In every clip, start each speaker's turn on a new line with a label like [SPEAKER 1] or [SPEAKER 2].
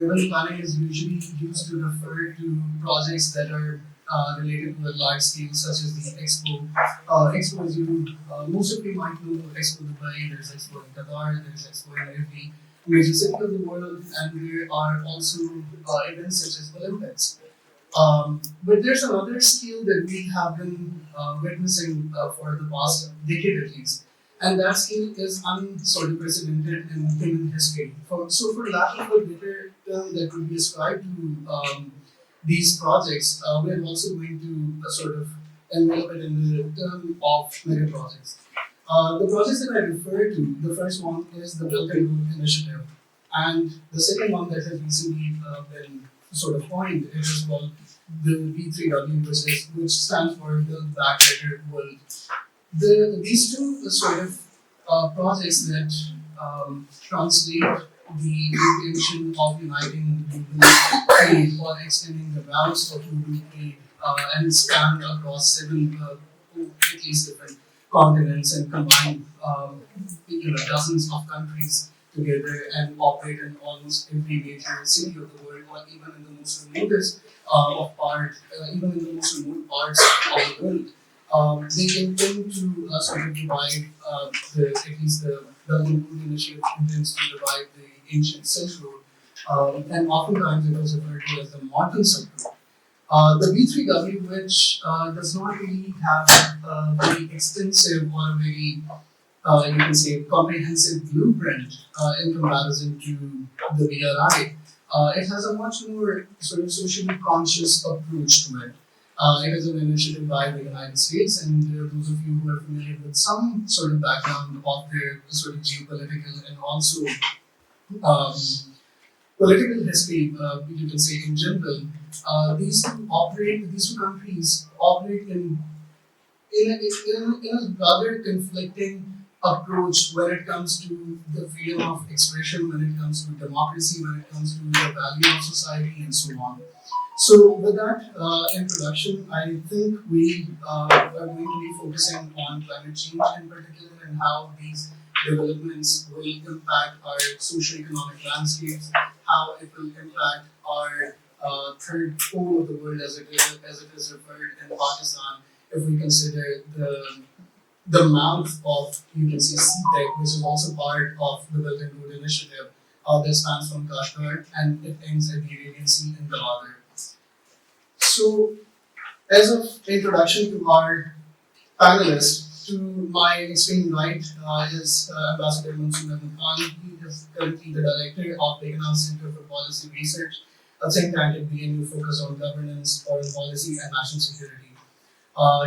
[SPEAKER 1] Urban planning is usually used to refer to projects that are related to a large scale, such as the Expo. Expo, as most of you might know, Expo Dubai, there's Expo in Qatar, there's Expo in every major city of the world, and there are also events such as Olympics. But there's another skill that we have been witnessing for the past decade at least, and that skill is unprecedented in human history. For lack of a better term that would be ascribed to these projects, we're also going to envelop it in the term of mega projects. The projects that I refer to, the first one is the Belt and Road Initiative, and the second one that has recently been coined is called the B3W, which stands for Build Back Better World. These two projects that translate the intention of uniting global trade or extending the routes of global trade and span across seven at least different continents and combine dozens of countries together and operate in almost every major city of the world, or even in the most even in the most remote parts of the world. They intend to divide at least the Belgian Food Initiative intends to divide the ancient Silk Road, and oftentimes it was referred to as the modern Silk Road. The B3W, which does not really have a very extensive or very, you can say, comprehensive blueprint in comparison to the BRI. It has a much more socially conscious approach to it. It is an initiative by the United States, and those of you who are familiar with some sort of background of their geopolitical and also um, political history, you can say in general, these two countries operate in a rather conflicting approach when it comes to the freedom of expression, when it comes to democracy, when it comes to the value of society, and so on. So, with that introduction, I think we are going to be focusing on climate change in particular and how these developments will impact our socio-economic landscapes, how it will impact our third pole of the world, as it is referred in Pakistan, if we consider the mouth of, you can see, CTEC, which is also part of the Belt and Road Initiative, that spans from Kashmir and it ends at the Arabian Sea in Gwadar. So, as of introduction to our panelists, to my extreme right is Ambassador Mansoor Ahmed Khan. He is currently the director of the BNU Center for Policy Research, a think tank at BNU focused on governance, foreign policy, and national security.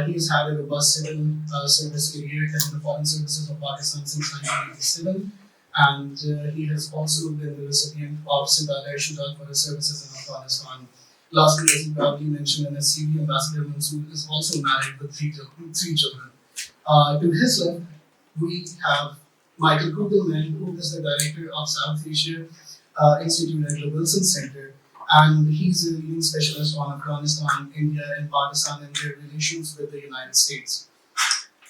[SPEAKER 1] He's had a robust civil service career in the foreign services of Pakistan since 1987, and he has also been the recipient of Sindar Shujat for his services in Afghanistan. Lastly, as he probably mentioned in his CV, Ambassador Mansoor is also married with three children. To his left, we have Michael Kugelman, who is the director of South Asia Institute at the Wilson Center, and he's a leading specialist on Afghanistan, India, and Pakistan and their relations with the United States.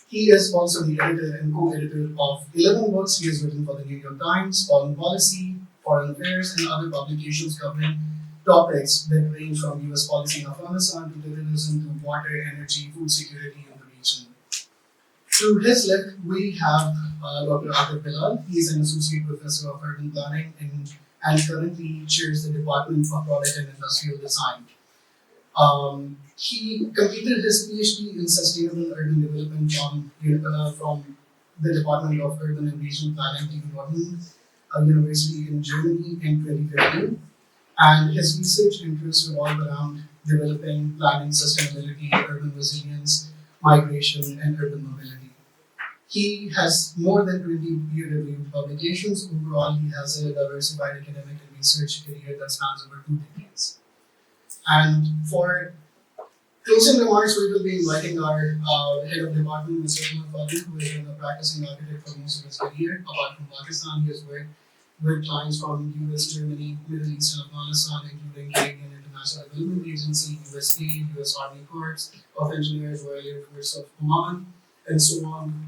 [SPEAKER 1] He is also the editor and co-editor of 11 books he has written for the New York Times, Foreign Policy, Foreign Affairs, and other publications covering topics that range from US policy in Afghanistan to terrorism to water, energy, food security in the region. To his left, we have Dr. Atif Bilal. He is an associate professor of urban planning and currently chairs the Department of Product and Industrial Design. He completed his PhD in sustainable urban development from the Department of Urban and Regional Planning, TU Dortmund University in Germany in 2015. And his research interests revolve around developing planning, sustainability, urban resilience, migration, and urban mobility. He has more than 20 peer-reviewed publications. Overall, he has a diversified academic and research career that spans over 2 decades. And for closing remarks, we will be inviting our head of department, Mr. Umar Fadil, who has been a practicing architect for most of his career. Apart from Pakistan, he has worked with clients from US, Germany, Middle East, and Afghanistan, including Canadian International Development Agency, USAID, US Army Corps of Engineers, Royal Air Force of Oman, and so on.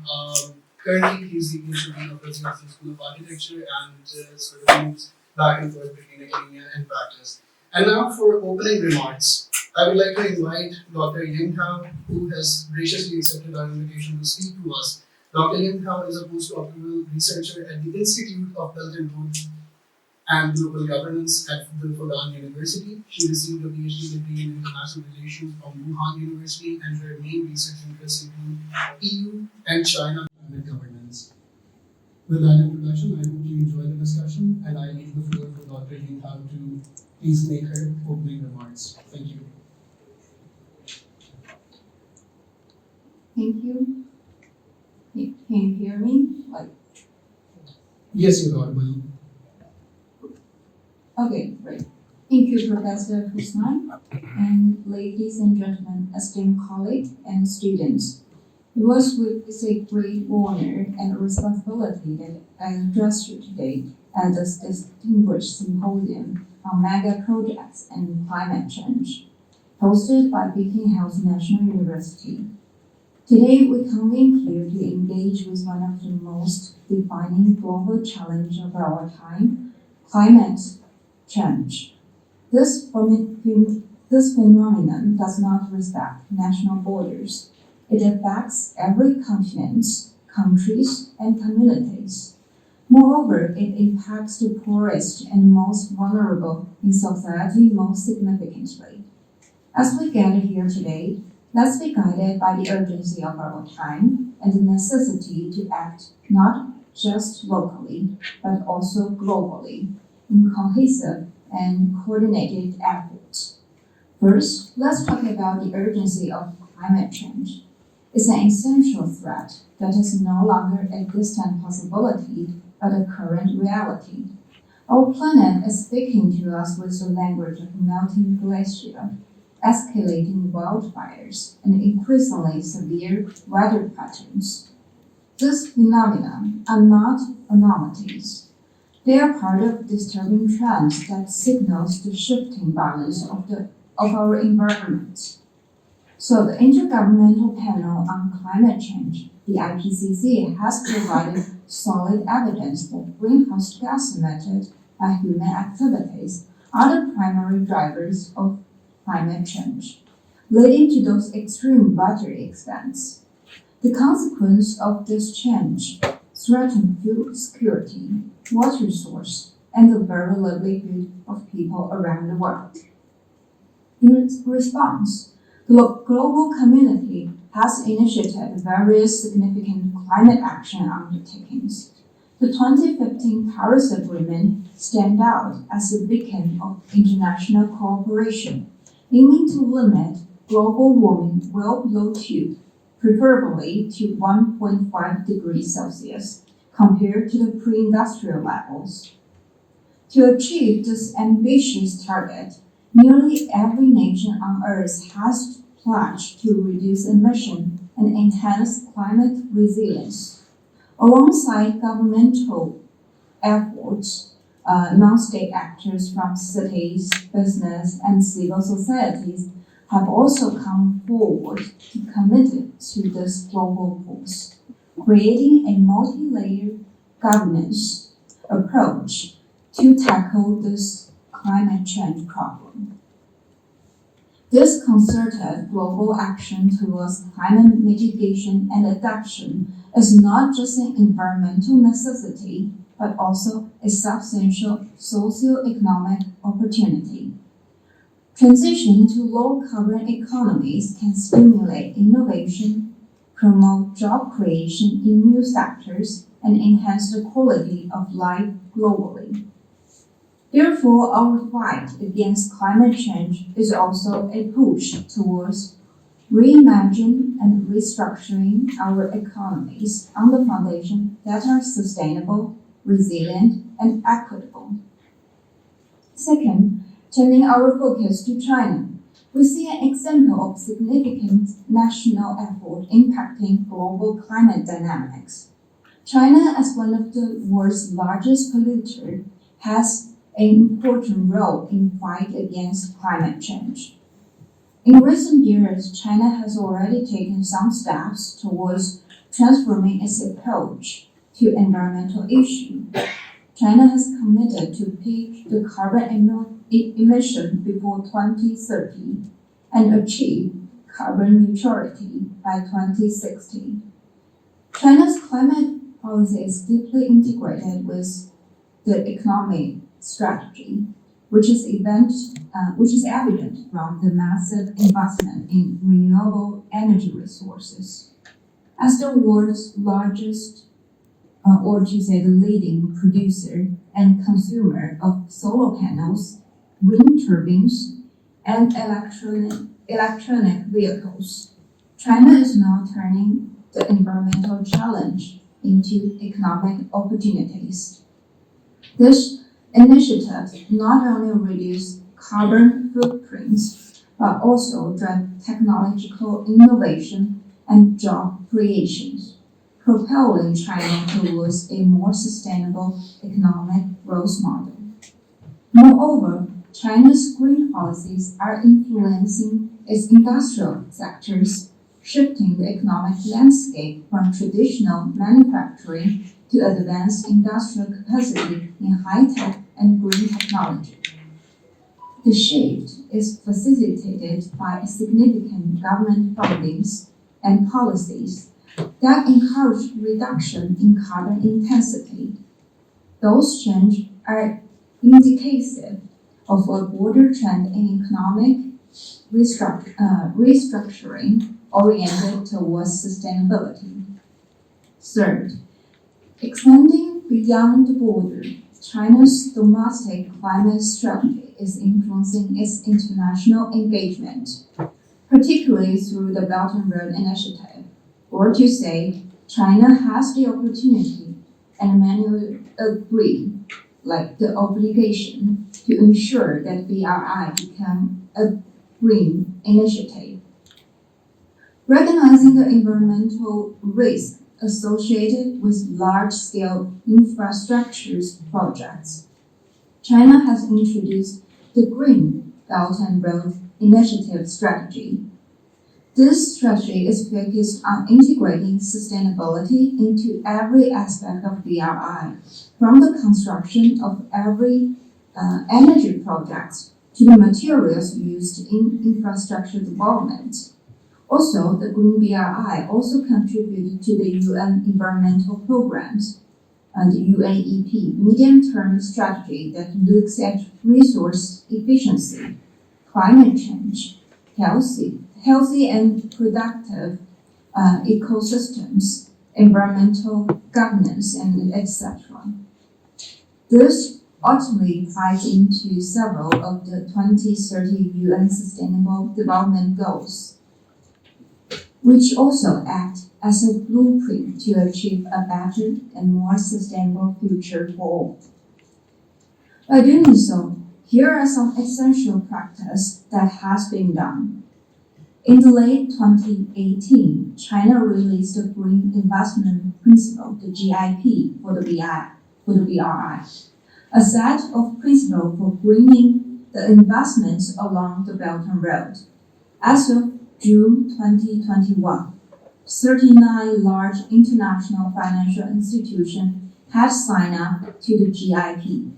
[SPEAKER 1] Currently, he's the Ancient Dean of President School of Architecture and moves back and forth between academia and practice. And now for opening remarks, I would like to invite Dr. Ying Hao, who has graciously accepted our invitation to speak to us. Dr. Ying Hao is a postdoctoral researcher at the Institute of Belt and Road and Global Governance at the Fudan University. She received a PhD degree in International Relations from Wuhan University, and her main research interests include EU and China climate governance. With that introduction, I hope you enjoy the discussion, and I leave the floor for Dr. Ying Hao to please make her opening remarks. Thank you.
[SPEAKER 2] Thank you. Can you hear me?
[SPEAKER 1] Yes, you're audible.
[SPEAKER 2] Okay, great. Thank you, Professor Hussain, and ladies and gentlemen, esteemed colleagues and students. It was with a great honor and responsibility that I address you today at this distinguished symposium on mega projects and climate change, hosted by Beacon House National University. Today, we convene here to engage with one of the most defining global challenges of our time, climate change. This phenomenon does not respect national borders. It affects every continent, countries, and communities. Moreover, it impacts the poorest and most vulnerable in society most significantly. As we gather here today, let's be guided by the urgency of our time and the necessity to act not just locally, but also globally in cohesive and coordinated efforts. First, let's talk about the urgency of climate change. It's an essential threat that is no longer a distant possibility, but a current reality. Our planet is speaking to us with the language of melting glacier, escalating wildfires, and increasingly severe weather patterns. These phenomena are not anomalies. They are part of disturbing trends that signals the shifting balance of our environment. So the Intergovernmental Panel on Climate Change, the IPCC, has provided solid evidence that greenhouse gas emitted by human activities are the primary drivers of climate change, leading to those extreme weather events. The consequence of this change threaten food security, water source, and the very livelihood of people around the world. In response, the global community has initiated various significant climate action undertakings. The 2015 Paris Agreement stands out as a beacon of international cooperation, aiming to limit global warming well below 2, preferably to 1.5 degrees Celsius, compared to the pre-industrial levels. To achieve this ambitious target, nearly every nation on Earth has pledged to reduce emission and enhance climate resilience. Alongside governmental efforts, non-state actors from cities, business, and civil societies have also come forward to commit to this global cause, creating a multi-layered governance approach to tackle this climate change problem. This concerted global action towards climate mitigation and adaptation is not just an environmental necessity, but also a substantial socio-economic opportunity. Transition to low-carbon economies can stimulate innovation, promote job creation in new sectors, and enhance the quality of life globally. Therefore, our fight against climate change is also a push towards reimagining and restructuring our economies on the foundation that are sustainable, resilient, and equitable. Second, turning our focus to China, we see an example of significant national effort impacting global climate dynamics. China, as one of the world's largest polluters, has an important role in fight against climate change. In recent years, China has already taken some steps towards transforming its approach to environmental issues. China has committed to peak the carbon emission before 2030 and achieve carbon neutrality by 2060. China's climate policy is deeply integrated with the economic strategy, which is evident from the massive investment in renewable energy resources. As the world's largest, or to say the leading producer and consumer of solar panels, wind turbines, and electronic vehicles, China is now turning the environmental challenge into economic opportunities. This initiative not only reduce carbon footprints, but also drive technological innovation and job creations, propelling China towards a more sustainable economic growth model. Moreover, China's green policies are influencing its industrial sectors, shifting the economic landscape from traditional manufacturing to advanced industrial capacity in high-tech and green technology. The shift is facilitated by significant government fundings and policies that encourage reduction in carbon intensity. Those changes are indicative of a broader trend in economic restructuring oriented towards sustainability. Third, expanding beyond the border, China's domestic climate strategy is influencing its international engagement, particularly through the Belt and Road Initiative, or to say, China has the opportunity and many agree, like the obligation, to ensure that BRI become a green initiative. Recognizing the environmental risk associated with large-scale infrastructure projects, China has introduced the Green Belt and Road Initiative strategy. This strategy is focused on integrating sustainability into every aspect of BRI, from the construction of every energy project to the materials used in infrastructure development. Also, the Green BRI also contributed to the UN environmental programs and the UNEP medium-term strategy that looks at resource efficiency, climate change, healthy and productive ecosystems, environmental governance, and etc. This ultimately ties into several of the 2030 UN Sustainable Development Goals, which also act as a blueprint to achieve a better and more sustainable future for all. By doing so, here are some essential practice that has been done. In the late 2018, China released the Green Investment Principle, the GIP, for the BRI, a set of principles for greening the investments along the Belt and Road. As of June 2021, 39 large international financial institutions had signed up to the GIP.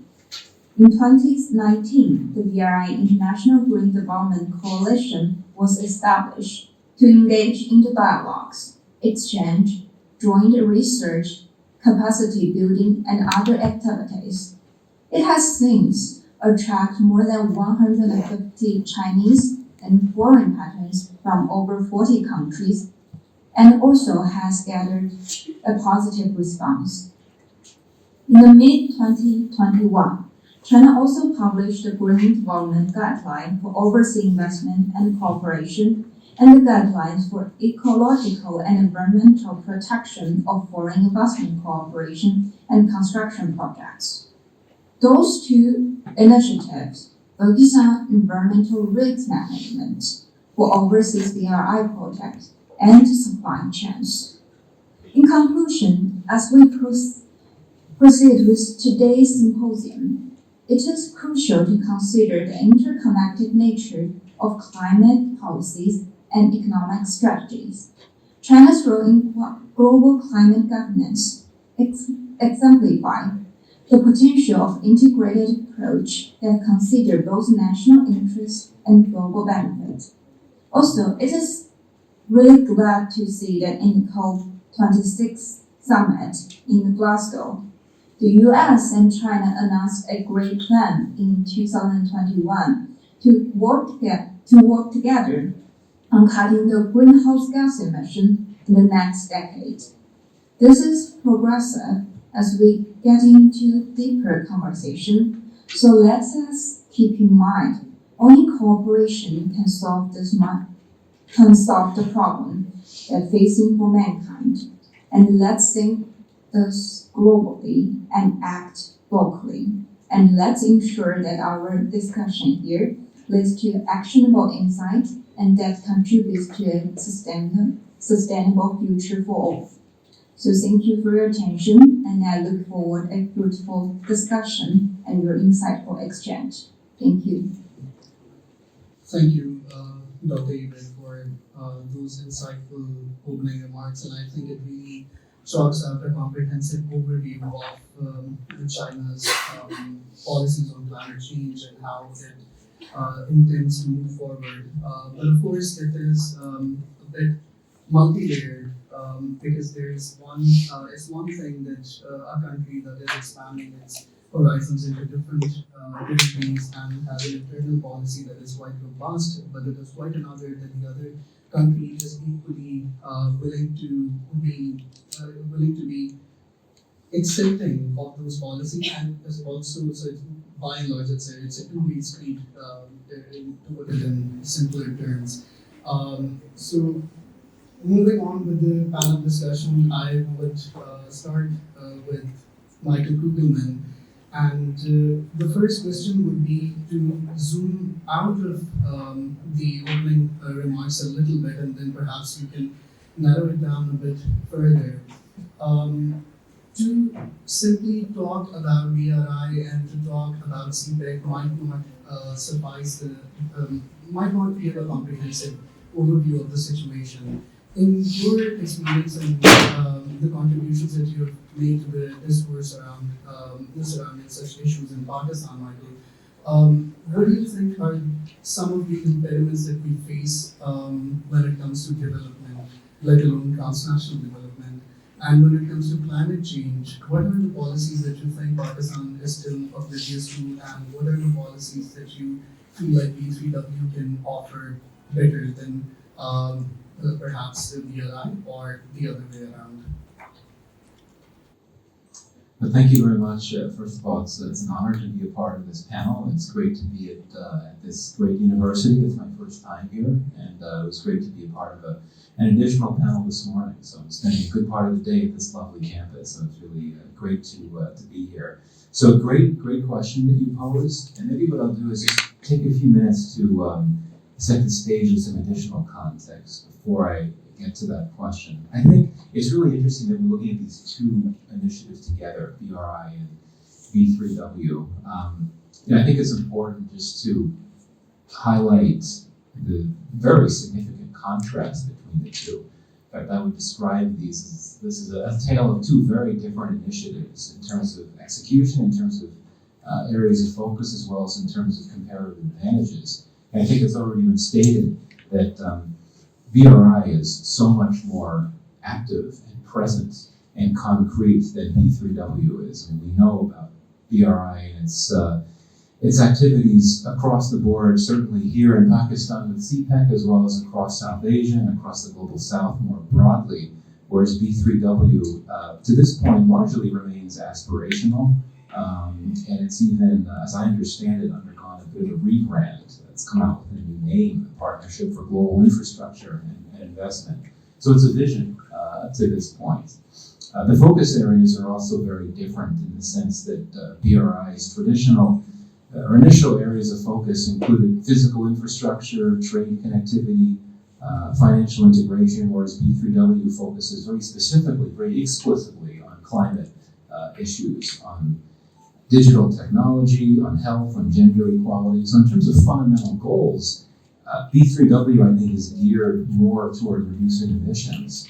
[SPEAKER 2] In 2019, the BRI International Green Development Coalition was established to engage in the dialogues, exchange, joint research, capacity building, and other activities. It has since attracted more than 150 Chinese and foreign partners from over 40 countries, and also has gathered a positive response. In the mid-2021, China also published the Green Development Guideline for Overseas Investment and Cooperation and the Guidelines for Ecological and Environmental Protection of Foreign Investment Cooperation and Construction Projects. Those two initiatives focus on environmental risk management for overseas BRI projects and supply chains. In conclusion, as we proceed with today's symposium, it is crucial to consider the interconnected nature of climate policies and economic strategies. China's role in global climate governance exemplified the potential of integrated approach that consider both national interests and global benefit. Also, it is really glad to see that in the COP26 summit in Glasgow, the US and China announced a great plan in 2021 to work together on cutting the greenhouse gas emission in the next decade. This is progressive as we get into deeper conversation, so let us keep in mind only cooperation can solve the problem that facing for mankind. And let's think this globally and act locally. And let's ensure that our discussion here leads to actionable insight and that contributes to a sustainable future for all. So thank you for your attention, and I look forward to a fruitful discussion and your insightful exchange. Thank you.
[SPEAKER 1] Thank you, Dr. Ibn, for those insightful opening remarks, and I think it really chalks out a comprehensive overview of China's policies on climate change and how it intends to move forward. But of course, it is a bit multi-layered because it's one thing that a country that is expanding its horizons into different territories and has an internal policy that is quite robust, but it is quite another that the other country is equally willing to be accepting of those policies, and is also, so it's, by and large it's a two-way street, to put it in simpler terms. So moving on with the panel discussion, I would start with Michael Kugelman. And the first question would be to zoom out of the opening remarks a little bit, and then perhaps you can narrow it down a bit further. To simply talk about BRI and to talk about CPEC might not suffice, might not create a comprehensive overview of the situation. In your experience and the contributions that you have made to the discourse around surrounding such issues in Pakistan, Michael, what do you think are some of the impediments that we face when it comes to development, let alone transnational development? And when it comes to climate change, what are the policies that you think Pakistan is still oblivious to, and what are the policies that you feel like B3W can offer better than perhaps the BRI or the other way around?
[SPEAKER 3] Well, thank you very much. First of all, it's an honor to be a part of this panel. It's great to be at this great university. It's my first time here, and it was great to be a part of an additional panel this morning. So I'm spending a good part of the day at this lovely campus, so it's really great to be here. So great question that you posed, and maybe what I'll do is just take a few minutes to set the stage with some additional context before I get to that question. I think it's really interesting that we're looking at these two initiatives together, BRI and B3W. I think it's important just to highlight the very significant contrast between the two. In fact, I would describe these as this is a tale of two very different initiatives in terms of execution, in terms of areas of focus, as well as in terms of comparative advantages. And I think it's already been stated that BRI is so much more active and present and concrete than B3W is. And we know about BRI and its activities across the board, certainly here in Pakistan with CPEC, as well as across South Asia and across the Global South more broadly, whereas B3W, to this point, largely remains aspirational. And it's even, as I understand it, undergone a bit of a rebrand. It's come out with a new name, the Partnership for Global Infrastructure and Investment. So it's a vision to this point. The focus areas are also very different in the sense that BRI's traditional or initial areas of focus included physical infrastructure, trade connectivity, financial integration, whereas B3W focuses very specifically, very explicitly on climate issues, on digital technology, on health, on gender equality. So in terms of fundamental goals, B3W, I think, is geared more toward reducing emissions.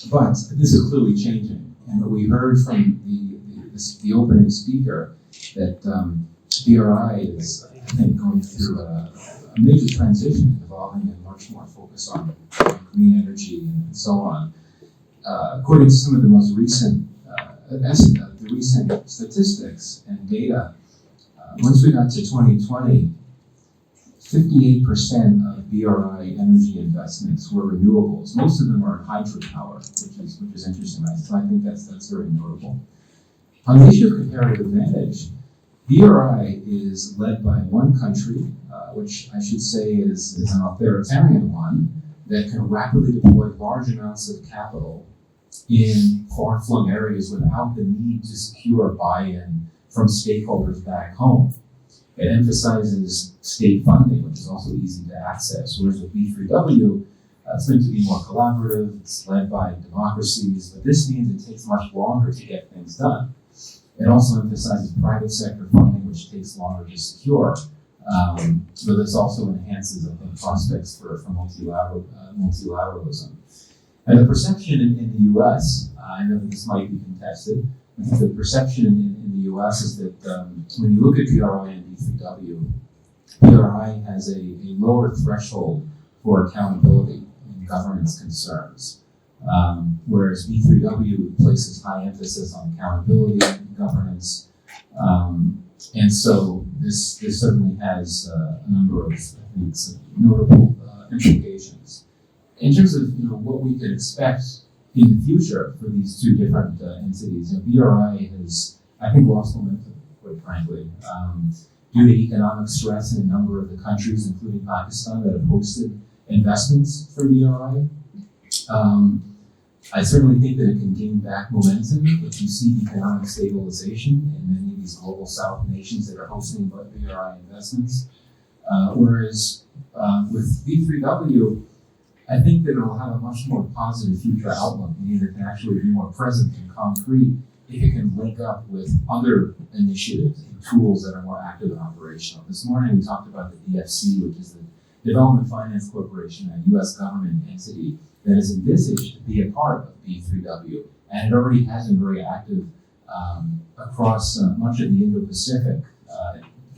[SPEAKER 3] But this is clearly changing. And what we heard from the the opening speaker, that BRI is, I think, going through a major transition, evolving and much more focus on green energy and so on. According to some of the most recent statistics and data, once we got to 2020, 58% of BRI energy investments were renewables. Most of them are hydropower, which is interesting. So I think that's very notable. On the issue of comparative advantage, BRI is led by one country, which I should say is an authoritarian one, that can rapidly deploy large amounts of capital in far-flung areas without the need to secure buy-in from stakeholders back home. It emphasizes state funding, which is also easy to access, whereas with B3W, it's meant to be more collaborative, it's led by democracies, but this means it takes much longer to get things done. It also emphasizes private sector funding, which takes longer to secure, but this also enhances, I think, prospects for multilateralism. And the perception in the U.S., I know that this might be contested, I think the perception in the U.S. is that when you look at BRI and B3W, BRI has a lower threshold for accountability in governance concerns, whereas B3W places high emphasis on accountability and governance. And so this certainly has a number of, I think, some notable implications. In terms of what we could expect in the future for these two different entities, BRI has, I think, lost momentum, quite frankly, due to economic stress in a number of the countries, including Pakistan, that have hosted investments for BRI. I certainly think that it can gain back momentum if you see economic stabilization in many of these global South nations that are hosting BRI investments. Whereas with B3W, I think that it will have a much more positive future outlook, meaning it can actually be more present and concrete if it can link up with other initiatives and tools that are more active and operational. This morning we talked about the DFC, which is the Development Finance Corporation, a U.S. government entity that is envisaged to be a part of B3W, and it already has been very active across much of the Indo-Pacific.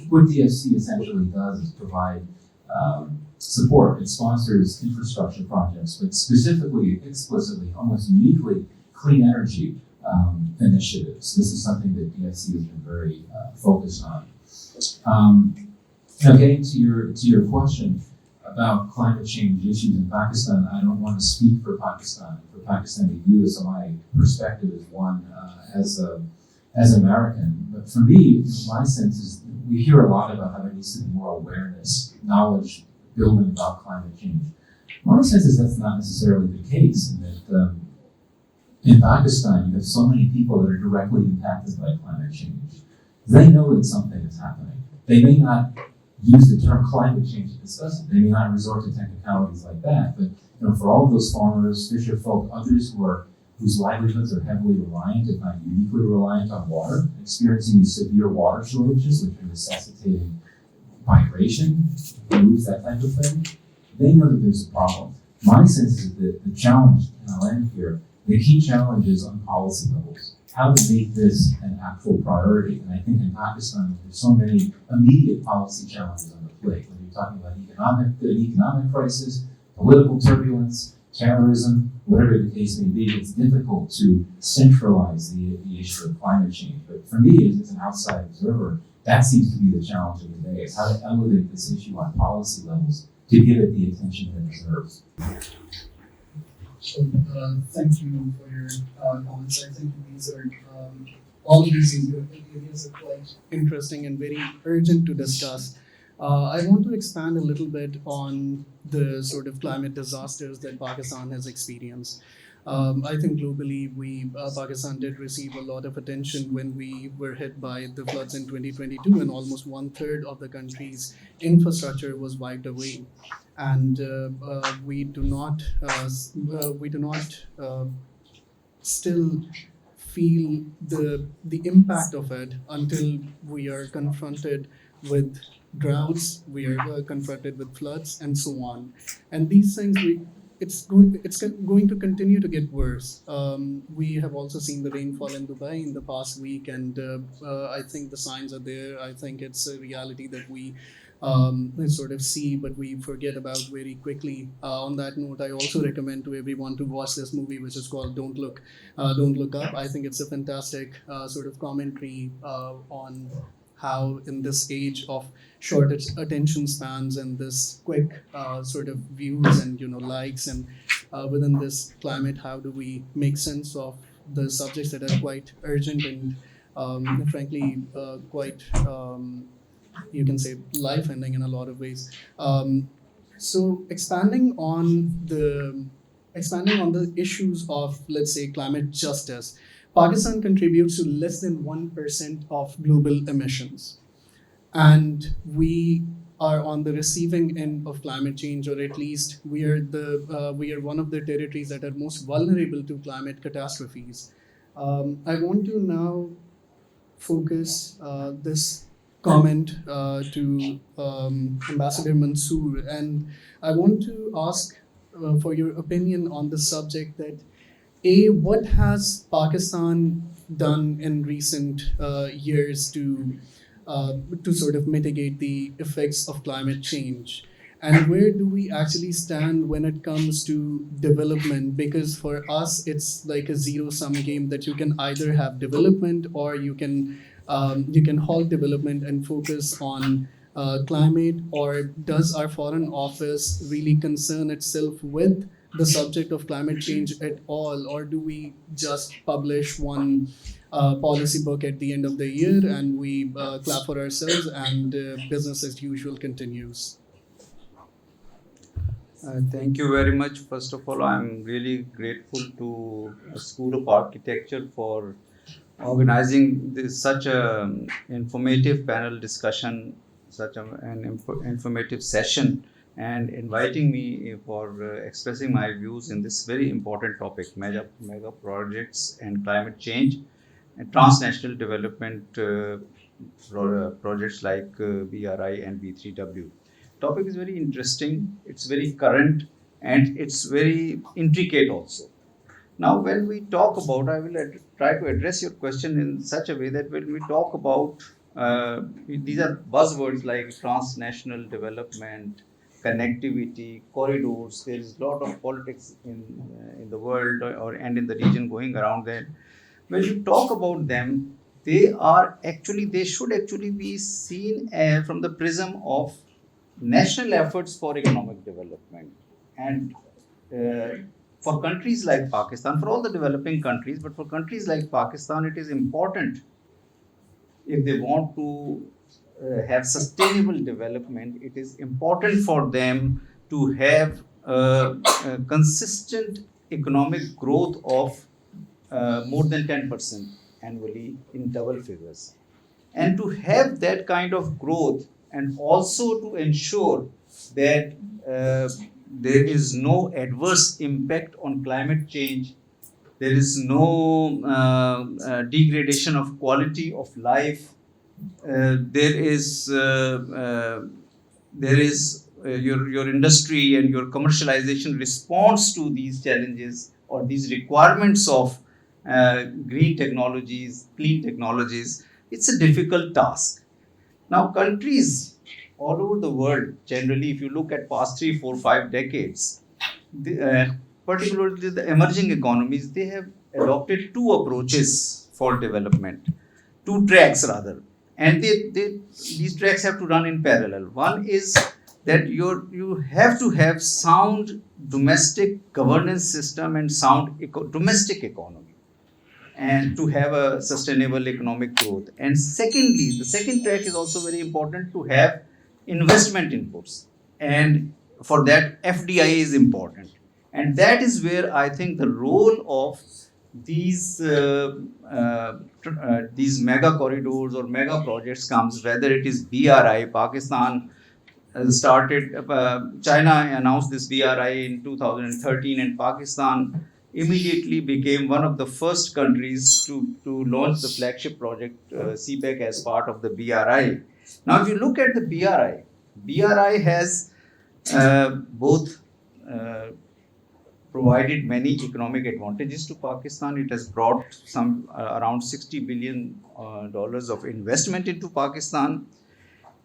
[SPEAKER 3] What DFC essentially does is provide support. It sponsors infrastructure projects, but specifically, explicitly, almost uniquely, clean energy initiatives. This is something that DFC has been very focused on. Now, getting to your question about climate change issues in Pakistan, I don't want to speak for Pakistan, for Pakistani views, so my perspective is one as American. But for me, my sense is we hear a lot about how there needs to be more awareness, knowledge building about climate change. My sense is that's not necessarily the case, and that in Pakistan you have so many people that are directly impacted by climate change. They know that something is happening. They may not use the term climate change to discuss it. They may not resort to technicalities like that, but for all of those farmers, fisher folk, others whose livelihoods are heavily reliant, if not uniquely reliant on water, experiencing these severe water shortages, which are necessitating migration, moves, that type of thing, they know that there's a problem. My sense is that the challenge, and I'll end here, the key challenge is on policy levels. How to make this an actual priority. And I think in Pakistan, there's so many immediate policy challenges on the plate. When you're talking about an economic crisis, political turbulence, terrorism, whatever the case may be, it's difficult to centralize the issue of climate change. But for me, as an outside observer, that seems to be the challenge of the day, is how to elevate this issue on policy levels to give it the attention that it deserves.
[SPEAKER 1] So, thank you for your comments. I think these are all of these areas are quite interesting and very urgent to discuss. I want to expand a little bit on the sort of climate disasters that Pakistan has experienced. I think globally, Pakistan did receive a lot of attention when we were hit by the floods in 2022, and almost 1/3 of the country's infrastructure was wiped away. And we do not still feel the impact of it until we are confronted with droughts, we are confronted with floods, and so on. And these things going to continue to get worse. We have also seen the rainfall in Dubai in the past week, and I think the signs are there. I think it's a reality that we sort of see, but we forget about very quickly. On that note, I also recommend to everyone to watch this movie, which is called Don't Look Up. I think it's a fantastic sort of commentary on how, in this age of short attention spans and this quick sort of views and likes, and within this climate, how do we make sense of the subjects that are quite urgent and frankly quite you can say life ending in a lot of ways. So expanding on the issues of, let's say, climate justice, Pakistan contributes to less than 1% of global emissions, and we are on the receiving end of climate change, or at least we are one of the territories that are most vulnerable to climate catastrophes. I want to now focus this comment to Ambassador Mansoor, and I want to ask for your opinion on the subject that what has Pakistan done in recent years to sort of mitigate the effects of climate change? And where do we actually stand when it comes to development? Because for us, it's like a zero-sum game that you can either have development or you can halt development and focus on climate. Or does our foreign office really concern itself with the subject of climate change at all, or do we just publish one policy book at the end of the year and we clap for ourselves and business as usual continues?
[SPEAKER 4] Thank you very much. First of all, I'm really grateful to School of Architecture for organizing such a informative panel discussion, such informative session, and inviting me for expressing my views in this very important topic: mega projects and climate change, and transnational development projects like BRI and B3W. Topic is very interesting, it's very current, and it's very intricate also. Now, when we talk about, I will try to address your question in such a way that when we talk about, these are buzzwords like transnational development, connectivity, corridors. There is a lot of politics in the world and in the region going around there. When you talk about them, they should actually be seen from the prism of national efforts for economic development. And for countries like Pakistan, for all the developing countries, but for countries like Pakistan, it is important, if they want to have sustainable development, it is important for them to have a consistent economic growth of more than 10% annually in double figures. And to have that kind of growth, and also to ensure that there is no adverse impact on climate change, there is no degradation of quality of life, there is your industry and your commercialization responds to these challenges or these requirements of green technologies, clean technologies. It's a difficult task. Now, countries all over the world, generally, if you look at past 3, 4, 5 decades, particularly the emerging economies, they have adopted two approaches for development, two tracks rather, and these tracks have to run in parallel. One is that you have to have sound domestic governance system and sound domestic economy, and to have a sustainable economic growth. And secondly, the second track is also very important, to have investment inputs. And for that, FDI is important. And that is where I think the role of these mega corridors or mega projects comes, whether it is BRI, Pakistan China announced this BRI in 2013, and Pakistan immediately became one of the first countries to launch the flagship project CPEC as part of the BRI. Now, if you look at the BRI has both provided many economic advantages to Pakistan. It has brought some around $60 billion dollars of investment into Pakistan.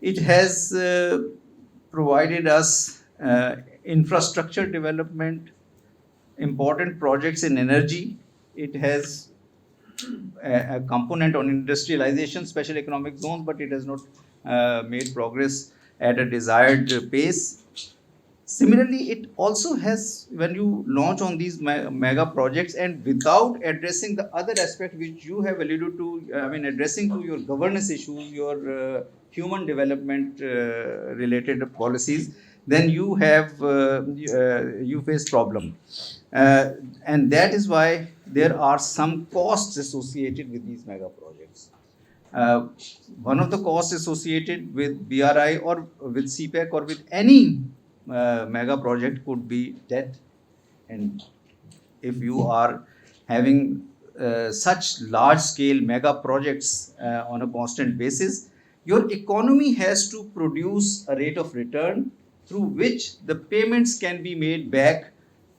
[SPEAKER 4] It has provided us infrastructure development, important projects in energy. It has a component on industrialization, special economic zones, but it has not made progress at a desired pace. Similarly, it also has, when you launch on these mega projects and without addressing the other aspect which you have alluded to, addressing to your governance issues, your human development related policies, then you have you face problem, and that is why there are some costs associated with these mega projects. Uh, One of the costs associated with BRI or with CPEC or with any mega project could be debt. And if you are having such large scale mega projects on a constant basis, your economy has to produce a rate of return through which the payments can be made back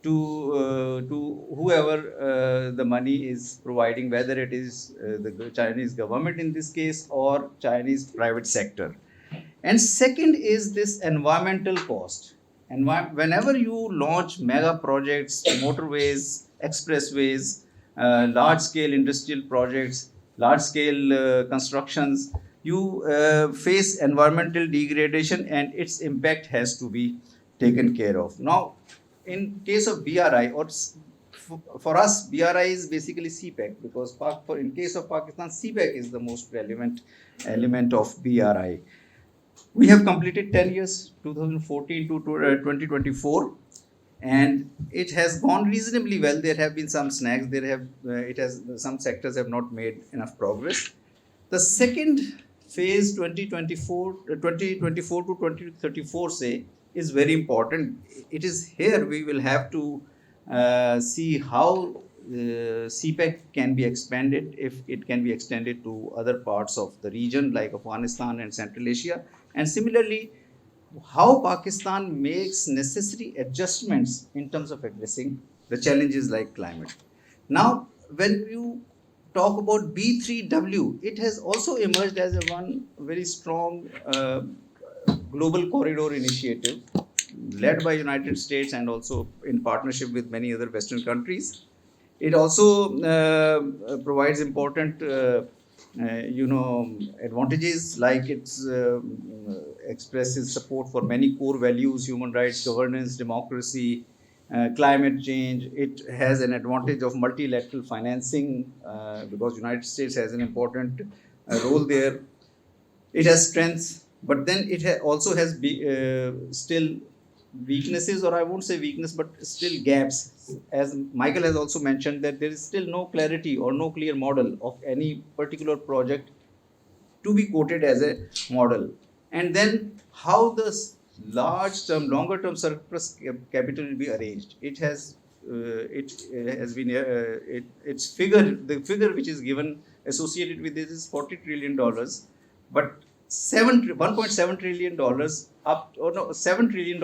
[SPEAKER 4] to whoever the money is providing, whether it is the Chinese government in this case or Chinese private sector. And second is this environmental cost. And whenever you launch mega projects, motorways, expressways, large scale industrial projects, large scale constructions, you face environmental degradation and its impact has to be taken care of. Now, in case of BRI, for us, BRI is basically CPEC, because in case of Pakistan, CPEC is the most relevant element of BRI. We have completed 10 years, 2014 to 2024, and it has gone reasonably well. There have been some snags. Some sectors have not made enough progress. The second phase, 2024 to 2034, say, is very important. It is here we will have to see how CPEC can be expanded, if it can be extended to other parts of the region like Afghanistan and Central Asia. And similarly, how Pakistan makes necessary adjustments in terms of addressing the challenges like climate. Now, when you talk about B3W, it has also emerged as one very strong global corridor initiative led by United States and also in partnership with many other Western countries. It also provides important advantages, like it expresses support for many core values: human rights, governance, democracy, climate change. It has an advantage of multilateral financing because United States has an important role there. It has strengths, but then it also has still weaknesses, or I won't say weakness, but still gaps. As Michael has also mentioned, that there is still no clarity or no clear model of any particular project to be quoted as a model. And then how the longer term surplus capital will be arranged. It has been the figure which is given associated with this is $40 trillion, but 1.7 trillion dollars $7 trillion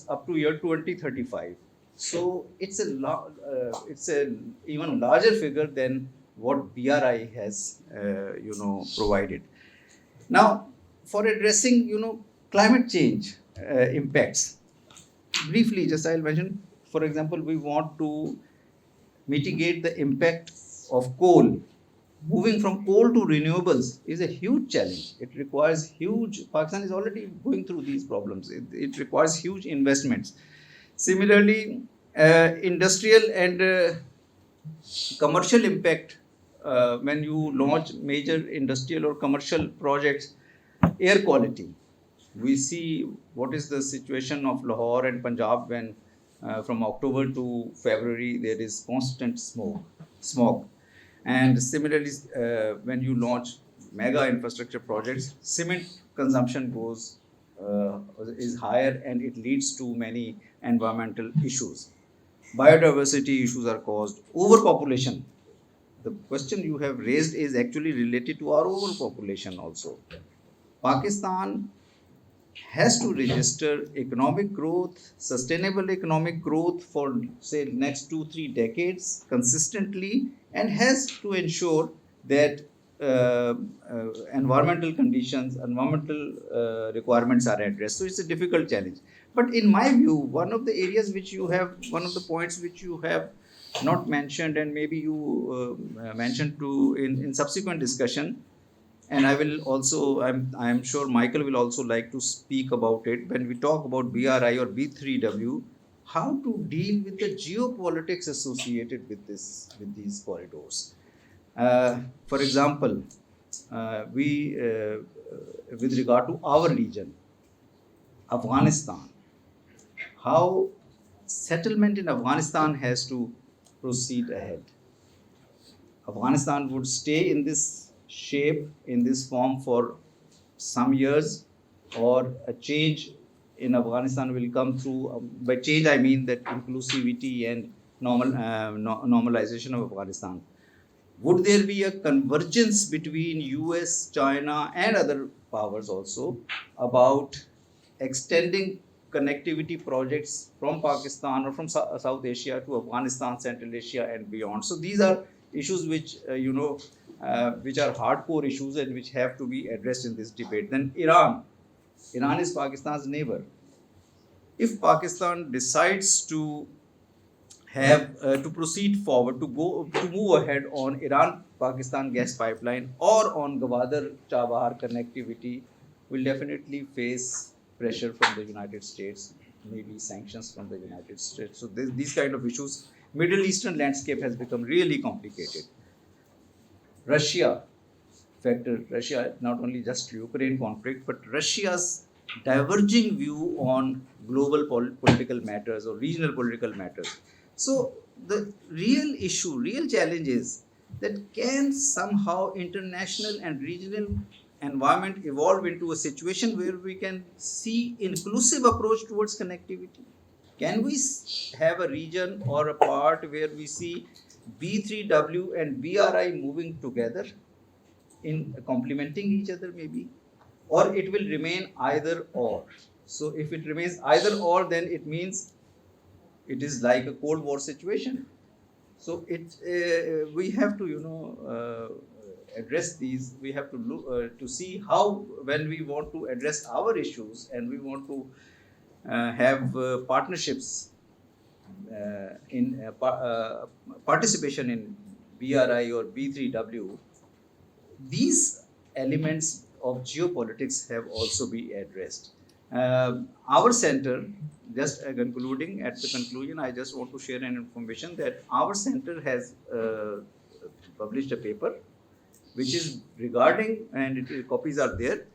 [SPEAKER 4] up to year 2035. So it's a even larger figure than what BRI has provided. Now, for addressing climate change impacts, briefly, just I'll mention. For example, we want to mitigate the impact of coal. Moving from coal to renewables is a huge challenge. It requires Pakistan is already going through these problems. It requires huge investments. Similarly, industrial and commercial impact, when you launch major industrial or commercial projects. Air quality. We see what is the situation of Lahore and Punjab when from October to February there is constant smog. And similarly, when you launch mega infrastructure projects, cement consumption is higher, and it leads to many environmental issues. Biodiversity issues are caused. Overpopulation. The question you have raised is actually related to our overpopulation also. Pakistan has to register economic growth, sustainable economic growth for say next 2-3 decades consistently, and has to ensure that environmental conditions, environmental requirements are addressed. So it's a difficult challenge. But in my view, one of the areas which you have, one of the points which you have not mentioned, and maybe you mentioned to in subsequent discussion, and I will also, I'm sure Michael will also like to speak about it when we talk about BRI or B3W, how to deal with the geopolitics associated with these corridors. For example, we with regard to our region, Afghanistan, how settlement in Afghanistan has to proceed ahead. Afghanistan would stay in this shape, in this form for some years, or a change in Afghanistan will come through. By change, I mean that inclusivity and normalization of Afghanistan. Would there be a convergence between US, China, and other powers also about extending connectivity projects from Pakistan or from South Asia to Afghanistan, Central Asia, and beyond? So these are issues which which are hardcore issues and which have to be addressed in this debate. Then Iran is Pakistan's neighbor. If Pakistan decides to have to proceed forward, to move ahead on Iran-Pakistan gas pipeline or on Gwadar-Chabahar connectivity, will definitely face pressure from the United States, maybe sanctions from the United States. So these kind of issues, Middle Eastern landscape has become really complicated. Russia factor, Russia not only just Ukraine conflict, but Russia's diverging view on global political matters or regional political matters. So the real issue, real challenge is that can somehow international and regional environment evolve into a situation where we can see inclusive approach towards connectivity? Can we have a region or a part where we see B3W and BRI moving together in complementing each other maybe? Or it will remain either or? So if it remains either or, then it means it is like a Cold War situation. So we have to address these. We have to look to see how, when we want to address our issues and we want to have partnerships in participation in BRI or B3W, these elements of geopolitics have also been addressed. Our center, just concluding, at the conclusion, I just want to share an information that our center has published a paper which is regarding, and copies are there,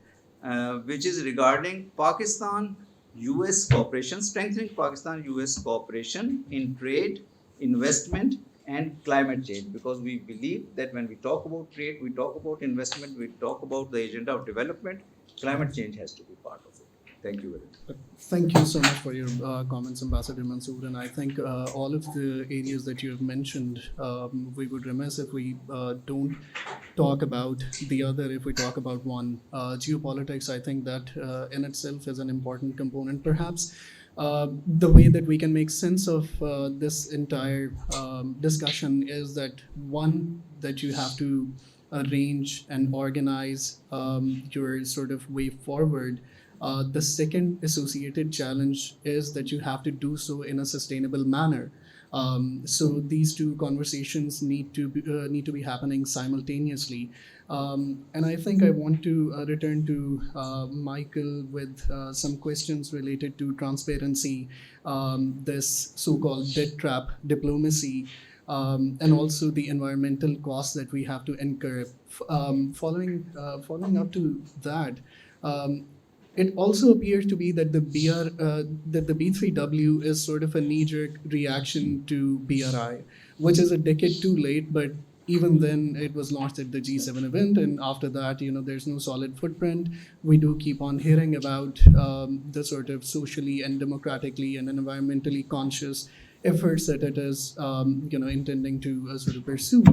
[SPEAKER 4] which is regarding Pakistan-US cooperation, strengthening Pakistan-US cooperation in trade, investment, and climate change. Because we believe that when we talk about trade, we talk about investment, we talk about the agenda of development, climate change has to be part of it. Thank you very much.
[SPEAKER 1] Thank you so much for your comments, Ambassador Mansoor. And I think all of the areas that you have mentioned, we would remiss if we don't talk about the other, if we talk about one. Geopolitics, I think that in itself is an important component. Perhaps the way that we can make sense of this entire discussion is that one, that you have to arrange and organize your sort of way forward. The second associated challenge is that you have to do so in a sustainable manner. So these two conversations need to be happening simultaneously. And I think I want to return to Michael with some questions related to transparency, this so-called debt trap diplomacy, and also the environmental costs that we have to incur. Following up to that, it also appears to be that the B3W is sort of a knee-jerk reaction to BRI, which is a decade too late, but even then it was launched at the G7 event, and after that, there's no solid footprint. We do keep on hearing about the sort of socially and democratically and environmentally conscious efforts that it is intending to sort of pursue,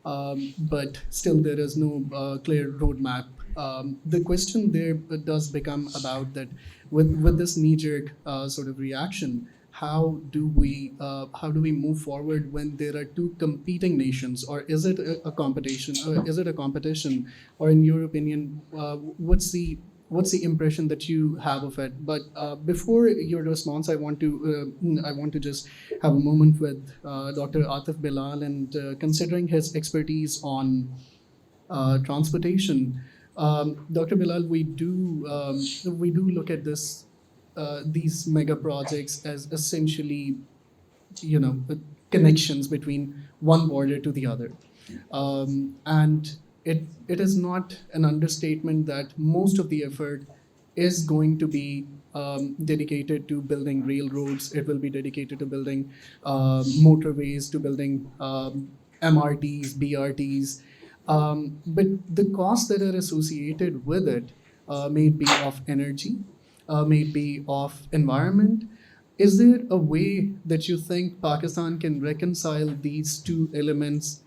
[SPEAKER 1] but still there is no clear roadmap the question there does become about that with this knee-jerk sort of reaction. How do we move forward when there are two competing nations, or is it a competition? Is it a competition, or in your opinion, what's the impression that you have of it? But before your response, I want to just have a moment with Dr. Atif Bilal, and considering his expertise on transportation. Dr. Bilal, we do look at these mega projects as essentially, you know, connections between one border to the other, and it is not an understatement that most of the effort is going to be dedicated to building railroads. It will be dedicated to building motorways, to building MRTs, BRTs. But the costs that are associated with it may be of energy, may be of environment. Is there a way that you think Pakistan can reconcile these two elements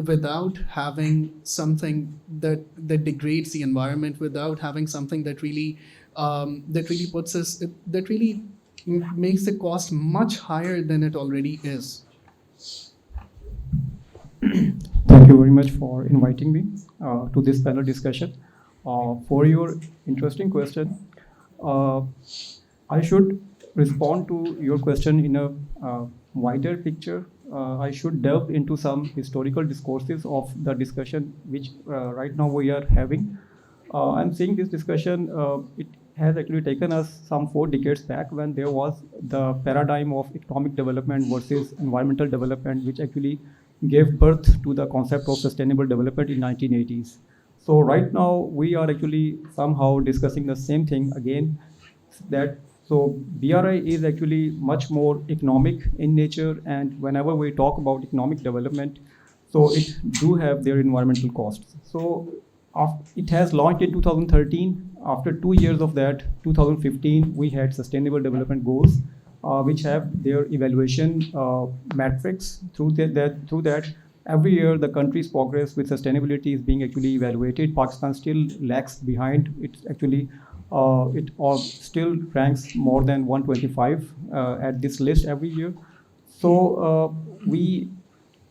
[SPEAKER 1] without having something that degrades the environment, without having something that really puts us that really makes the cost much higher than it already is?
[SPEAKER 5] Thank you very much for inviting me to this panel discussion. For your interesting question, uh, I should respond to your question in a wider picture. I should delve into some historical discourses of the discussion which right now we are having. I'm seeing this discussion, it has actually taken us some 4 decades back when there was the paradigm of economic development versus environmental development, which actually gave birth to the concept of sustainable development in 1980s. So right now we are actually somehow discussing the same thing again, that so BRI is actually much more economic in nature, and whenever we talk about economic development, so it do have their environmental costs. So it has launched in 2013. After 2 years of that, 2015, we had sustainable development goals, which have their evaluation metrics. Through that, every year the country's progress with sustainability is being actually evaluated. Pakistan still lags behind. It's actually it still ranks more than 125 at this list every year. So we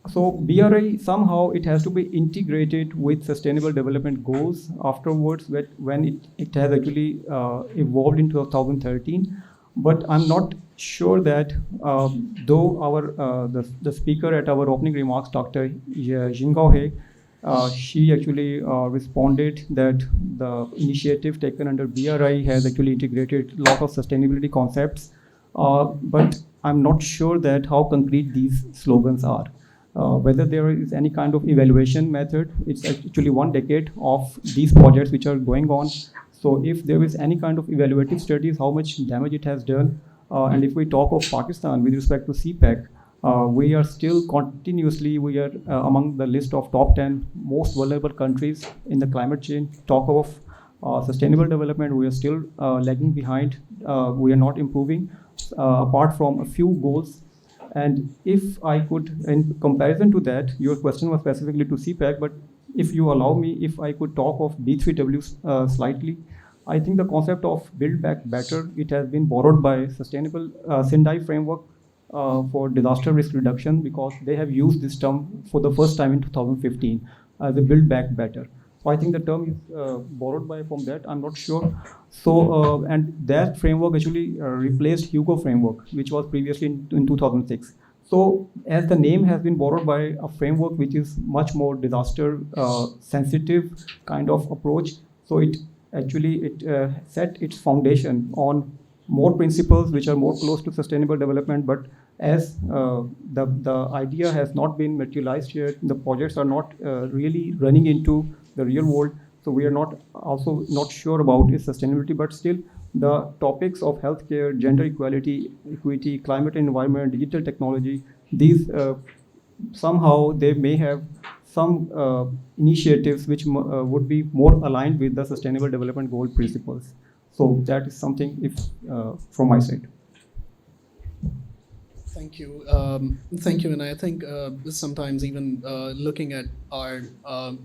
[SPEAKER 5] so BRI somehow it has to be integrated with sustainable development goals afterwards, when it has actually evolved in 2013. But I'm not sure that though the speaker at our opening remarks, Dr. Jingao He, she actually responded that the initiative taken under BRI has actually integrated a lot of sustainability concepts. But I'm not sure that how concrete these slogans are. Whether there is any kind of evaluation method, it's actually 1 decade of these projects which are going on. So if there is any kind of evaluative studies, how much damage it has done, and if we talk of Pakistan with respect to CPEC, we are still continuously, we are among the list of top 10 most vulnerable countries in the climate change. Talk of sustainable development, we are still lagging behind. We are not improving apart from a few goals. And if I could, in comparison to that, your question was specifically to CPEC, but if you allow me, if I could talk of B3W slightly, I think the concept of Build Back Better, it has been borrowed by Sustainable Sendai framework for disaster risk reduction, because they have used this term for the first time in 2015 as a Build Back Better. So I think the term is borrowed by from that. I'm not sure. So and that framework actually replaced Hugo framework, which was previously in 2006. So as the name has been borrowed by a framework which is much more disaster sensitive kind of approach, so it actually set its foundation on more principles which are more close to sustainable development. But as the idea has not been materialized yet, the projects are not really running into the real world. So we are not also not sure about its sustainability, but still the topics of healthcare, gender equality, equity, climate and environment, digital technology, these somehow they may have some initiatives which would be more aligned with the sustainable development goal principles. So that is something if from my side.
[SPEAKER 1] Thank you. Thank you. And I think sometimes even looking at our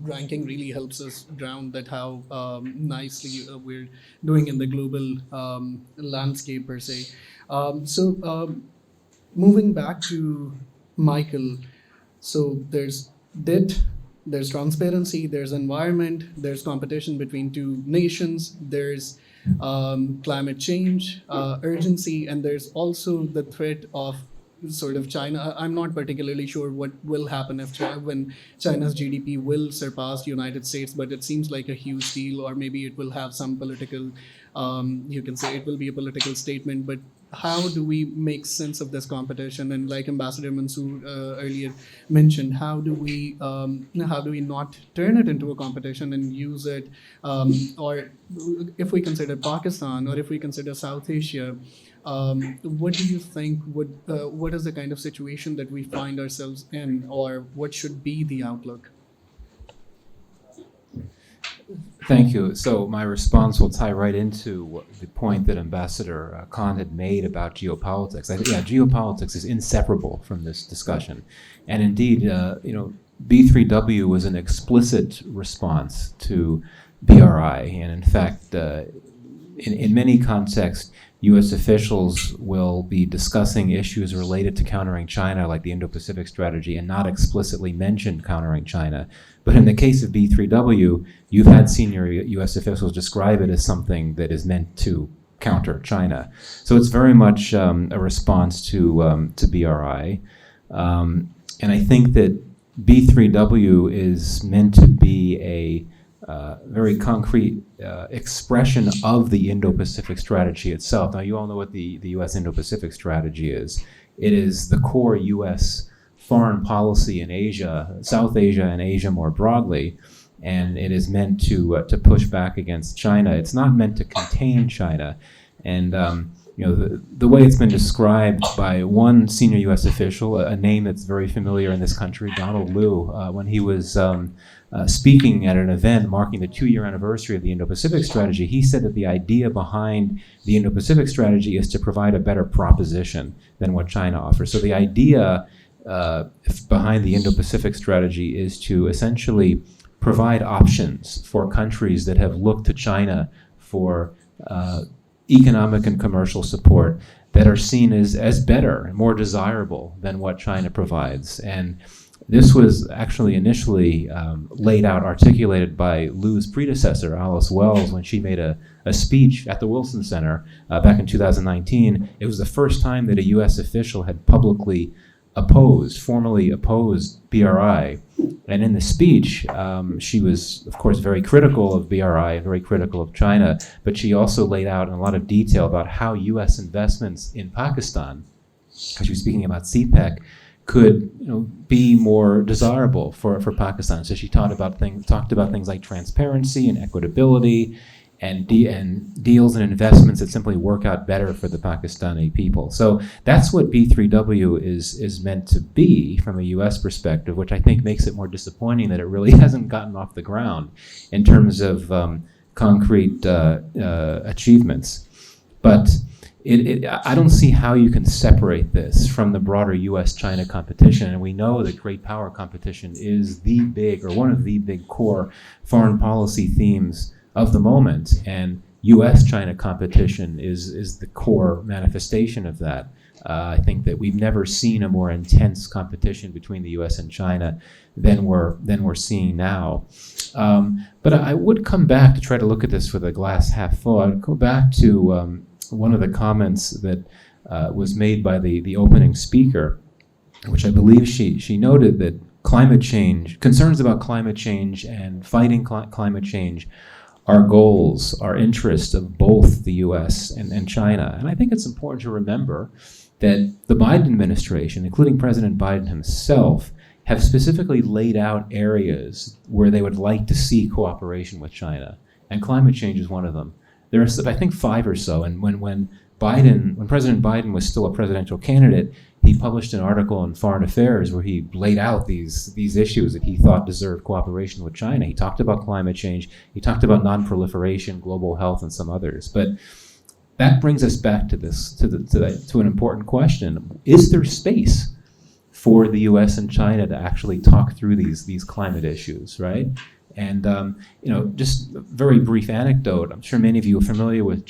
[SPEAKER 1] ranking really helps us ground that how nicely we're doing in the global landscape per se. Moving back to Michael, so there's debt, there's transparency, there's environment, there's competition between two nations, there's climate change, urgency, and there's also the threat of sort of China. I'm not particularly sure what will happen if when China's GDP will surpass the United States, but it seems like a huge deal, or maybe it will have some political. You can say it will be a political statement, but how do we make sense of this competition? And like Ambassador Mansoor earlier mentioned, how do we not turn it into a competition and use it, or if we consider Pakistan or if we consider South Asia, what do you think what is the kind of situation that we find ourselves in, or what should be the outlook?
[SPEAKER 3] Thank you. So my response will tie right into the point that Ambassador Khan had made about geopolitics. Geopolitics is inseparable from this discussion, and indeed, B3W was an explicit response to BRI, and in fact, in many contexts, U.S. officials will be discussing issues related to countering China, like the Indo-Pacific strategy, and not explicitly mention countering China. But in the case of B3W, you've had senior U.S. officials describe it as something that is meant to counter China. So it's very much a response to BRI. And I think that B3W is meant to be a very concrete expression of the Indo-Pacific strategy itself. Now, you all know what the U.S. Indo-Pacific strategy is. It is the core U.S. foreign policy in Asia, South Asia, and Asia more broadly, and it is meant to push back against China. It's not meant to contain China, and the way it's been described by one senior U.S. official, a name that's very familiar in this country, Donald Lu, when he was speaking at an event marking the 2-year anniversary of the Indo-Pacific strategy, he said that the idea behind the Indo-Pacific strategy is to provide a better proposition than what China offers. So the idea behind the Indo-Pacific strategy is to essentially provide options for countries that have looked to China for economic and commercial support that are seen as better and more desirable than what China provides. And this was actually initially laid out, articulated by Lu's predecessor, Alice Wells, when she made a speech at the Wilson Center back in 2019. It was the first time that a U.S. official had publicly formally opposed BRI. And in the speech, she was, of course, very critical of BRI, very critical of China, but she also laid out in a lot of detail about how U.S. investments in Pakistan, because she was speaking about CPEC, could be more desirable for Pakistan. So she talked about things like transparency and equitability, and deals and investments that simply work out better for the Pakistani people. So that's what B3W is meant to be from a U.S. perspective, which I think makes it more disappointing that it really hasn't gotten off the ground in terms of concrete achievements. But I don't see how you can separate this from the broader U.S.-China competition, and we know that great power competition is one of the big core foreign policy themes of the moment, and U.S.-China competition is the core manifestation of that. I think that we've never seen a more intense competition between the U.S. and China than we're seeing now. But I would come back to try to look at this with a glass half full. I would go back to one of the comments that was made by the opening speaker, which I believe she noted that concerns about climate change and fighting climate change are goals, are interests of both the U.S. and China. And I think it's important to remember that the Biden administration, including President Biden himself, have specifically laid out areas where they would like to see cooperation with China. And climate change is one of them. There are, I think, 5 or so. And when President Biden was still a presidential candidate, he published an article in Foreign Affairs where he laid out these issues that he thought deserved cooperation with China. He talked about climate change, he talked about non-proliferation, global health, and some others. But that brings us back to this, to an important question. Is there space for the U.S. and China to actually talk through these climate issues, right? And just a very brief anecdote. I'm sure many of you are familiar with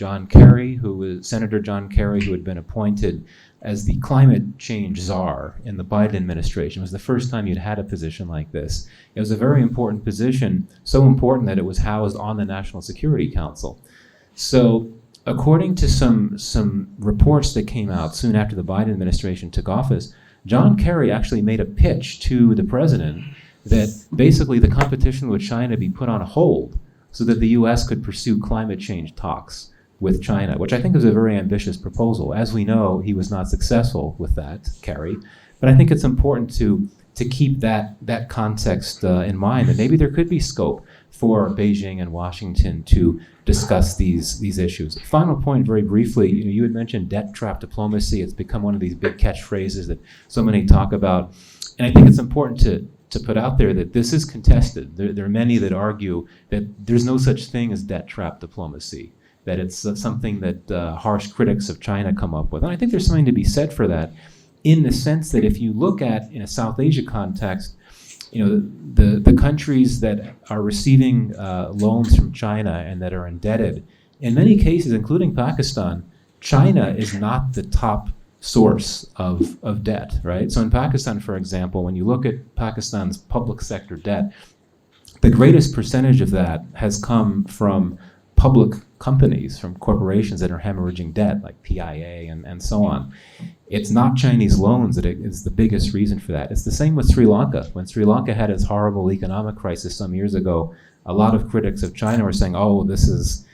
[SPEAKER 3] Senator John Kerry, who had been appointed as the climate change czar in the Biden administration. It was the first time you'd had a position like this. It was a very important position, so important that it was housed on the National Security Council. So, according to some reports that came out soon after the Biden administration took office, John Kerry actually made a pitch to the president that basically the competition with China be put on hold so that the U.S. could pursue climate change talks with China, which I think is a very ambitious proposal. As we know, he was not successful with that, Kerry. But I think it's important to keep that context in mind, and maybe there could be scope for Beijing and Washington to discuss these issues. Final point, very briefly, you had mentioned debt trap diplomacy. It's become one of these big catchphrases that so many talk about, and I think it's important to put out there that this is contested. There are many that argue that there's no such thing as debt trap diplomacy, that it's something that harsh critics of China come up with. And I think there's something to be said for that, in the sense that if you look at, in a South Asia context, the countries that are receiving loans from China and that are indebted, in many cases, including Pakistan, China is not the top source of debt, right? So in Pakistan, for example, when you look at Pakistan's public sector debt, the greatest percentage of that has come from public companies, from corporations that are hemorrhaging debt, like PIA and so on. It's not Chinese loans that is the biggest reason for that. It's the same with Sri Lanka. When Sri Lanka had its horrible economic crisis some years ago, a lot of critics of China were saying, "Oh, this is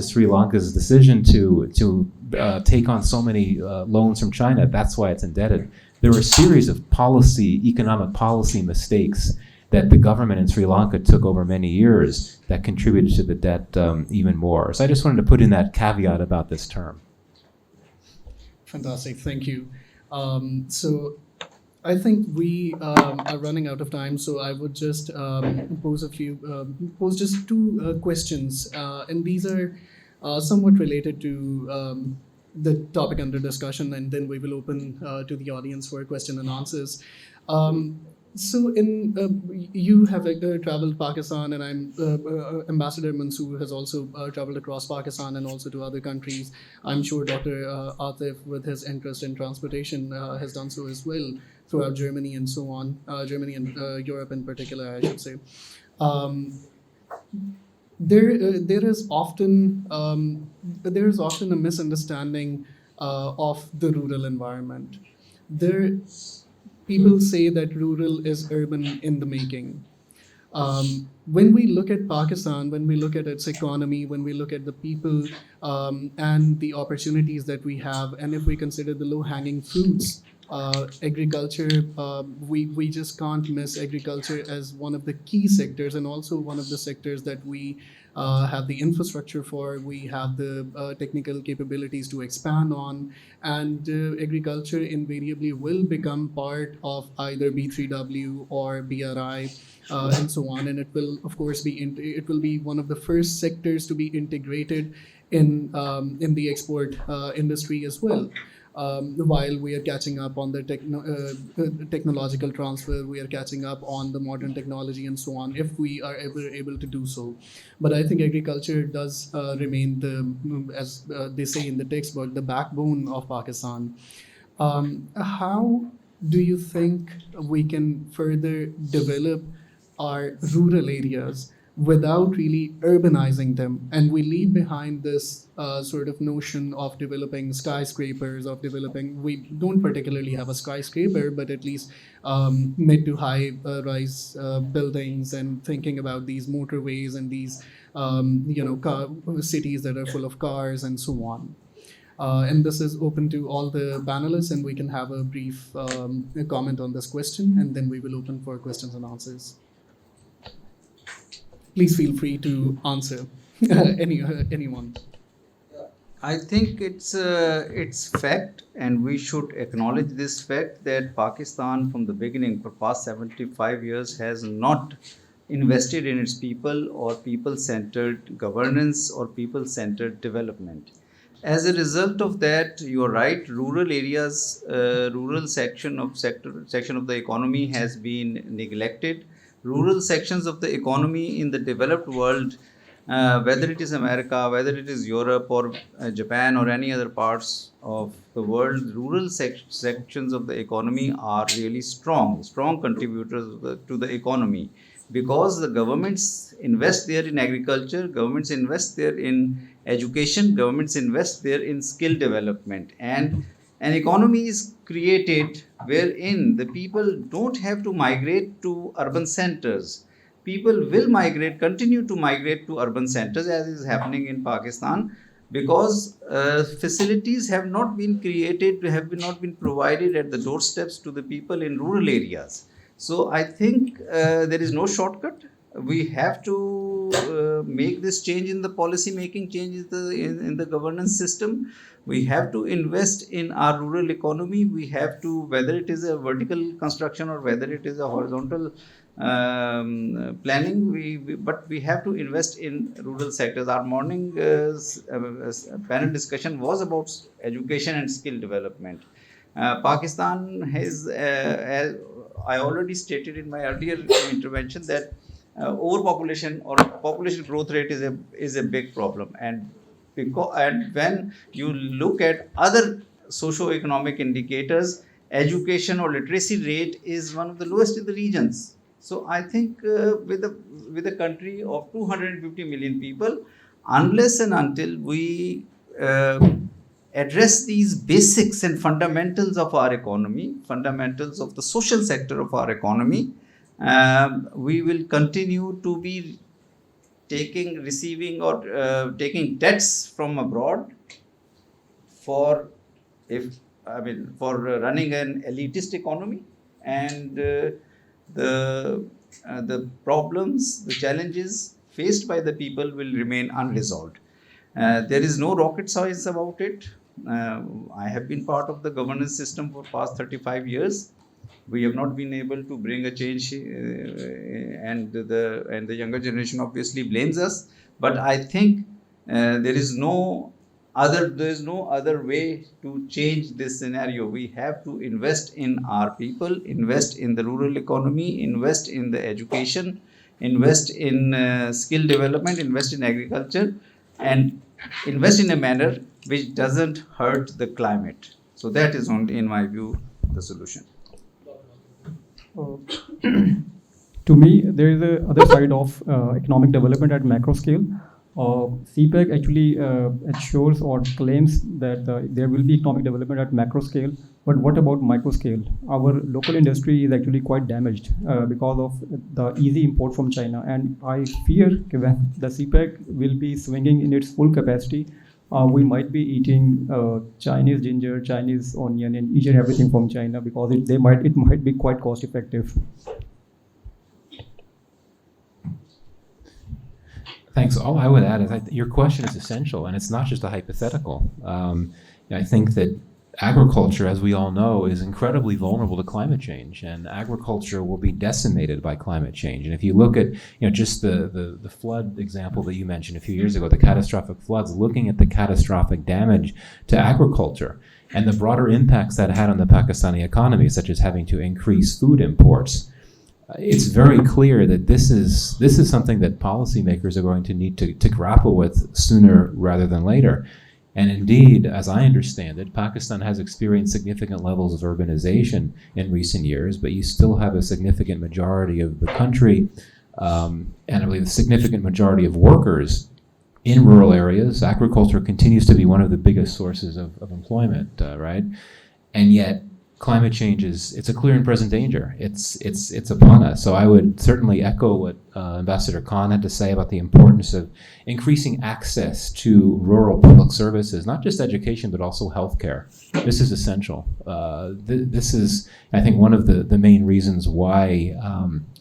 [SPEAKER 3] Sri Lanka's decision to take on so many loans from China. That's why it's indebted." There were a series of economic policy mistakes that the government in Sri Lanka took over many years that contributed to the debt even more. So I just wanted to put in that caveat about this term.
[SPEAKER 1] Fantastic, thank you. So I think we are running out of time, so I would just pose just two questions, and these are somewhat related to the topic under discussion, and then we will open to the audience for question and answers. So you have traveled Pakistan, and Ambassador Mansoor has also traveled across Pakistan and also to other countries. I'm sure Dr. Atif, with his interest in transportation, has done so as well throughout Germany and so on, Germany and Europe in particular, I should say. There is often a misunderstanding of the rural environment. People say that rural is urban in the making. When we look at Pakistan, when we look at its economy, when we look at the people and the opportunities that we have, and if we consider the low-hanging fruits, agriculture, we just can't miss agriculture as one of the key sectors, and also one of the sectors that we have the infrastructure for, we have the technical capabilities to expand on, and agriculture invariably will become part of either B3W or BRI and so on, and it will of course be one of the first sectors to be integrated in the export industry as well. While we are catching up on the technological transfer, we are catching up on the modern technology and so on, if we are ever able to do so. But I think agriculture does remain as they say in the textbook, the backbone of Pakistan. How do you think we can further develop our rural areas without really urbanizing them, and we leave behind this sort of notion of developing skyscrapers, we don't particularly have a skyscraper, but at least mid to high rise buildings, and thinking about these motorways and these cities that are full of cars and so on. And this is open to all the panelists, and we can have a brief comment on this question, and then we will open for questions and answers. Please feel free to answer. Anyone.
[SPEAKER 4] I think it's fact, and we should acknowledge this fact that Pakistan, from the beginning, for past 75 years, has not invested in its people or people-centered governance or people-centered development. As a result of that, you're right. Rural areas, rural section of the economy has been neglected. Rural sections of the economy in the developed world, whether it is America, whether it is Europe or Japan or any other parts of the world, rural sections of the economy are really strong contributors to the economy, because the governments invest there in agriculture, governments invest there in education, governments invest there in skill development, and an economy is created wherein the people don't have to migrate to urban centers. People will continue to migrate to urban centers, as is happening in Pakistan, because facilities have not been created, not been provided at the doorsteps to the people in rural areas. So I think there is no shortcut. We have to make this change in the policy making, change in the governance system. We have to invest in our rural economy. We have to, whether it is a vertical construction or whether it is a horizontal planning, but we have to invest in rural sectors. Our morning panel discussion was about education and skill development. Pakistan has, as I already stated in my earlier intervention, that overpopulation or population growth rate is a big problem, and when you look at other socio-economic indicators, education or literacy rate is one of the lowest in the regions. So I think with a country of 250 million people, unless and until we address these basics and fundamentals of our economy, fundamentals of the social sector of our economy, we will continue to be receiving or taking debts from abroad for running an elitist economy, and the problems, the challenges faced by the people will remain unresolved. There is no rocket science about it. I have been part of the governance system for past 35 years. We have not been able to bring a change, and the younger generation obviously blames us. But I think there is no other way to change this scenario. We have to invest in our people, invest in the rural economy, invest in the education, invest in skill development, invest in agriculture, and invest in a manner which doesn't hurt the climate. So that is only, in my view, the solution.
[SPEAKER 5] Uh, to me, there is a other side of economic development at macro scale. CPEC actually ensures or claims that there will be economic development at macro scale, but what about micro scale? Our local industry is actually quite damaged because of the easy import from China, and I fear when the CPEC will be swinging in its full capacity, we might be eating Chinese ginger, Chinese onion, and each and everything from China, because it might be quite cost effective.
[SPEAKER 3] Thanks. All I would add is your question is essential, and it's not just a hypothetical. I think that agriculture, as we all know, is incredibly vulnerable to climate change, and agriculture will be decimated by climate change. And if you look at just the flood example that you mentioned a few years ago, the catastrophic floods, looking at the catastrophic damage to agriculture and the broader impacts that had on the Pakistani economy, such as having to increase food imports, it's very clear that this is something that policymakers are going to need to grapple with sooner rather than later. And indeed, as I understand it, Pakistan has experienced significant levels of urbanization in recent years, but you still have a significant majority of the country, and I believe a significant majority of workers in rural areas. Agriculture continues to be one of the biggest sources of employment, right? And yet, climate change it's a clear and present danger. It's upon us. So I would certainly echo what Ambassador Khan had to say about the importance of increasing access to rural public services, not just education, but also healthcare. This is essential. This is, I think, one of the main reasons why,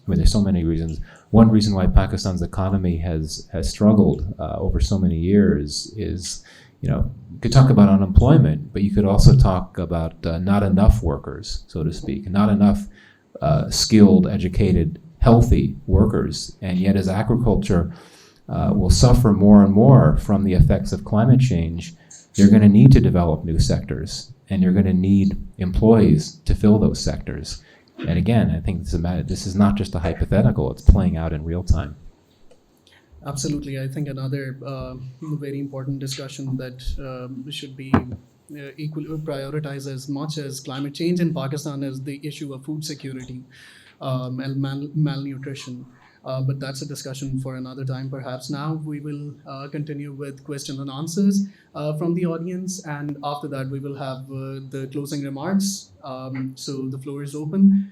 [SPEAKER 3] there's so many reasons. One reason why Pakistan's economy has struggled over so many years is, you could talk about unemployment, but you could also talk about not enough workers, so to speak, not enough skilled, educated, healthy workers. And yet, as agriculture will suffer more and more from the effects of climate change, you're going to need to develop new sectors, and you're going to need employees to fill those sectors. And again, I think this is not just a hypothetical, it's playing out in real time.
[SPEAKER 1] Absolutely. I think another very important discussion that should be equally prioritized as much as climate change in Pakistan is the issue of food security and malnutrition. But that's a discussion for another time, perhaps. Now we will continue with questions and answers from the audience, and after that we will have the closing remarks. So the floor is open.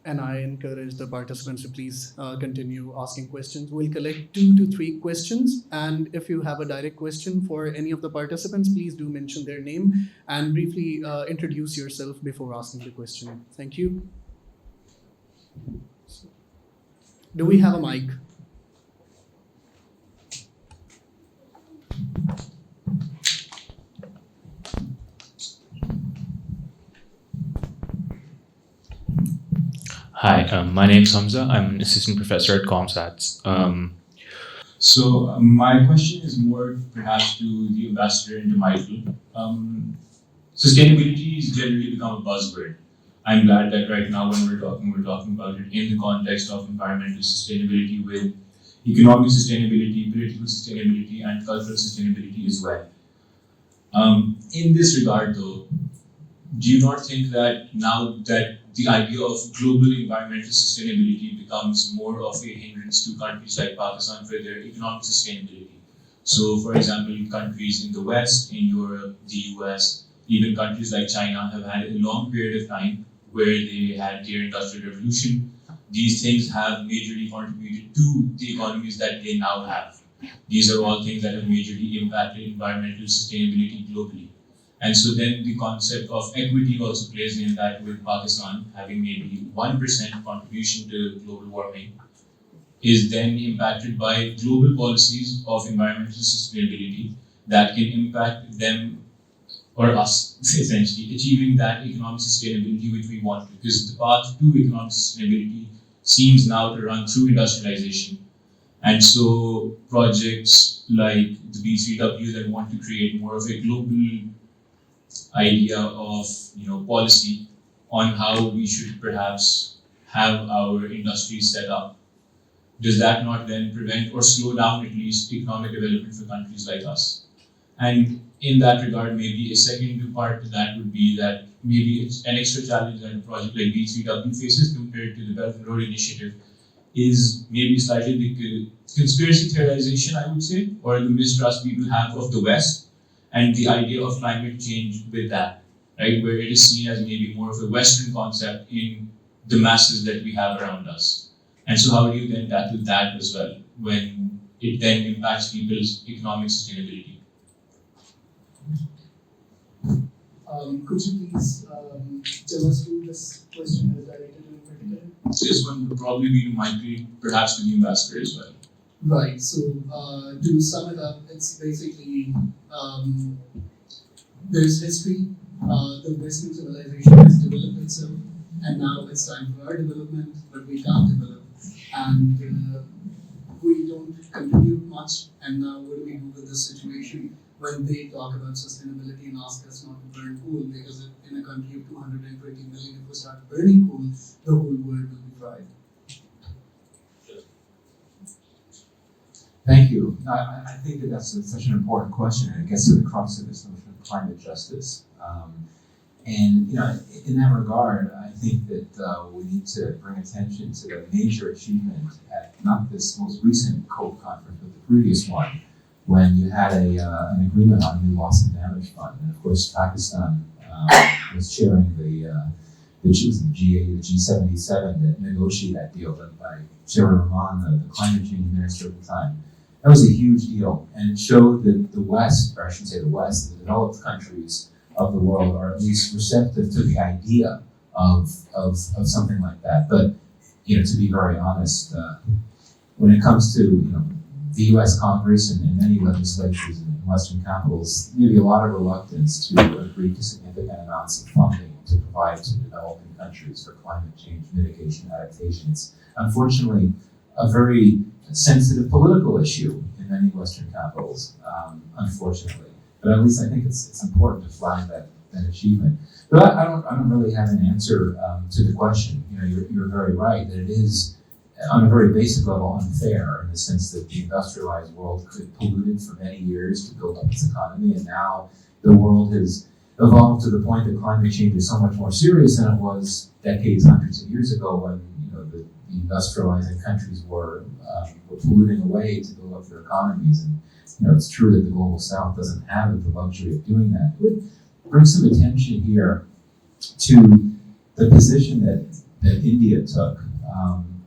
[SPEAKER 1] And I encourage the participants to please continue asking questions. We'll collect 2 to 3 questions, and if you have a direct question for any of the participants, please do mention their name and briefly introduce yourself before asking the question. Thank you. Do we have a mic?
[SPEAKER 6] Hi, my name is Hamza. I'm an assistant professor at ComStats.
[SPEAKER 7] My question is more perhaps to the ambassador and to Michael. Sustainability has generally become a buzzword. I'm glad that right now when we're talking about it in the context of environmental sustainability with economic sustainability, political sustainability, and cultural sustainability as well. In this regard though, do you not think that now that the idea of global environmental sustainability becomes more of a hindrance to countries like Pakistan for their economic sustainability? So, for example, countries in the West, in Europe, the US, even countries like China have had a long period of time where they had their industrial revolution. These things have majorly contributed to the economies that they now have. These are all things that have majorly impacted environmental sustainability globally. And so then the concept of equity also plays in that, with Pakistan having maybe 1% contribution to global warming is then impacted by global policies of environmental sustainability that can impact them or us, essentially, achieving that economic sustainability which we want. Because the path to economic sustainability seems now to run through industrialization. And so projects like the B3W that want to create more of a global idea of policy on how we should perhaps have our industries set up, does that not then prevent or slow down at least economic development for countries like us? And in that regard, maybe a second part to that would be that maybe it's an extra challenge that a project like B3W faces compared to the Belt and Road Initiative is maybe slightly the conspiracy theorization, I would say, or the mistrust people have of the West and the idea of climate change with that, right? Where it is seen as maybe more of a Western concept in the masses that we have around us. And so how do you then tackle that as well when it then impacts people's economic sustainability?
[SPEAKER 1] Could you please tell us who this question is directed to in particular?
[SPEAKER 7] This one would probably be to Michael, perhaps to the ambassador as well.
[SPEAKER 1] Right. So to sum it up, it's basically there's history. The Western civilization has developed itself, and now it's time for our development, but we can't develop, and we don't contribute much. And now, what do we do with this situation when they talk about sustainability and ask us not to burn coal? Because in a country of 220 million, if we start burning coal, the whole world will be fried.
[SPEAKER 3] Thank you. I think that that's such an important question, and it gets to the crux of this notion of climate justice. And in that regard, I think that we need to bring attention to the major achievement at not this most recent COP conference, but the previous one, when you had an agreement on a new loss and damage fund. And of course, Pakistan was chairing the G77 that negotiated that deal led by Sharif Rahman, the climate change minister at the time. That was a huge deal, and it showed that the West, or I shouldn't say the West, the developed countries of the world are at least receptive to the idea of something like that. But to be very honest, when it comes to the U.S. Congress and many legislatures in Western capitals, maybe a lot of reluctance to agree to significant amounts of funding to provide to developing countries for climate change mitigation adaptation. It's unfortunately a very sensitive political issue in many Western capitals, unfortunately. But at least I think it's important to flag that achievement. But I don't really have an answer to the question. You know, you're very right that it is on a very basic level unfair in the sense that the industrialized world polluted for many years to build up its economy, and now the world has evolved to the point that climate change is so much more serious than it was decades, hundreds of years ago when the industrializing countries were polluting away to build up their economies. And it's true that the global south doesn't have the luxury of doing that. It would bring some attention here to the position that India took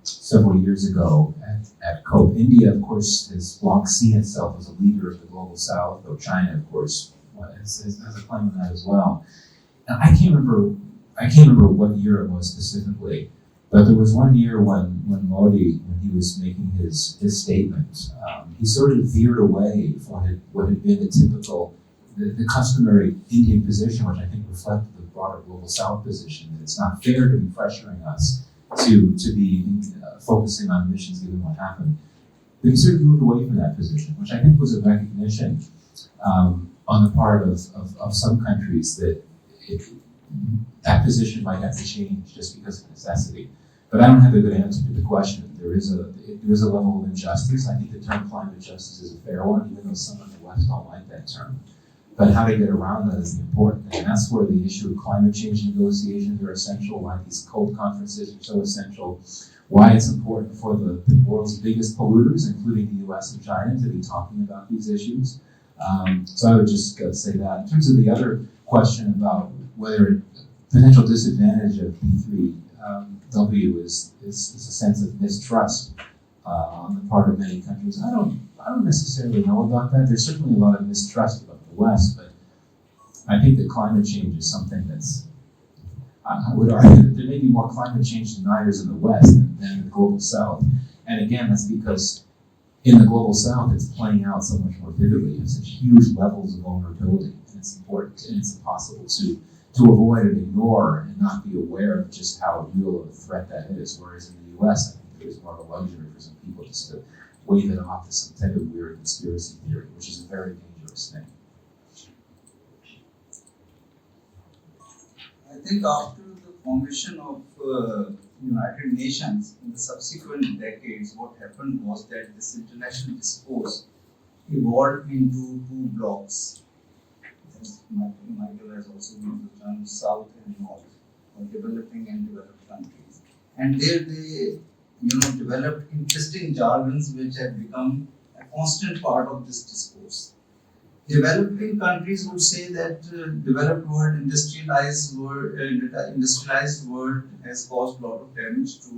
[SPEAKER 3] several years ago at COPE. India, of course, has long seen itself as a leader of the global south, though China, of course, has a claim on that as well. Now, I can't remember what year it was specifically, but there was one year when Modi, when he was making his statement, he sort of veered away from what had been the typical, the customary Indian position, which I think reflected the broader global south position, that it's not fair to be pressuring us to be focusing on emissions given what happened. But he sort of moved away from that position, which I think was a recognition on the part of some countries that that position might have to change just because of necessity. But I don't have a good answer to the question. There is a level of injustice. I think the term climate justice is a fair one, even though some in the West don't like that term. But how to get around that is the important thing. And that's where the issue of climate change negotiations are essential, why these COPE conferences are so essential, why it's important for the world's biggest polluters, including the US and China, to be talking about these issues. So I would just say that. In terms of the other question about whether potential disadvantage of B3W is a sense of mistrust on the part of many countries, I don't necessarily know about that. There's certainly a lot of mistrust about the West, but I think that climate change is something that's, I would argue that there may be more climate change deniers in the West than in the global South. And again, that's because in the global South, it's playing out so much more vividly. You have such huge levels of vulnerability, and it's important and it's impossible to avoid and ignore and not be aware of just how real of a threat that is. Whereas in the US, I think there's more of a luxury for some people just to wave it off as some type of weird conspiracy theory, which is a very dangerous thing.
[SPEAKER 4] I think after the formation of United Nations in the subsequent decades, what happened was that this international discourse evolved into two blocks. As Michael has also used the term South and North, or developing and developed countries. And there they developed interesting jargons which have become a constant part of this discourse. Developing countries would say that developed world, industrialized world has caused a lot of damage to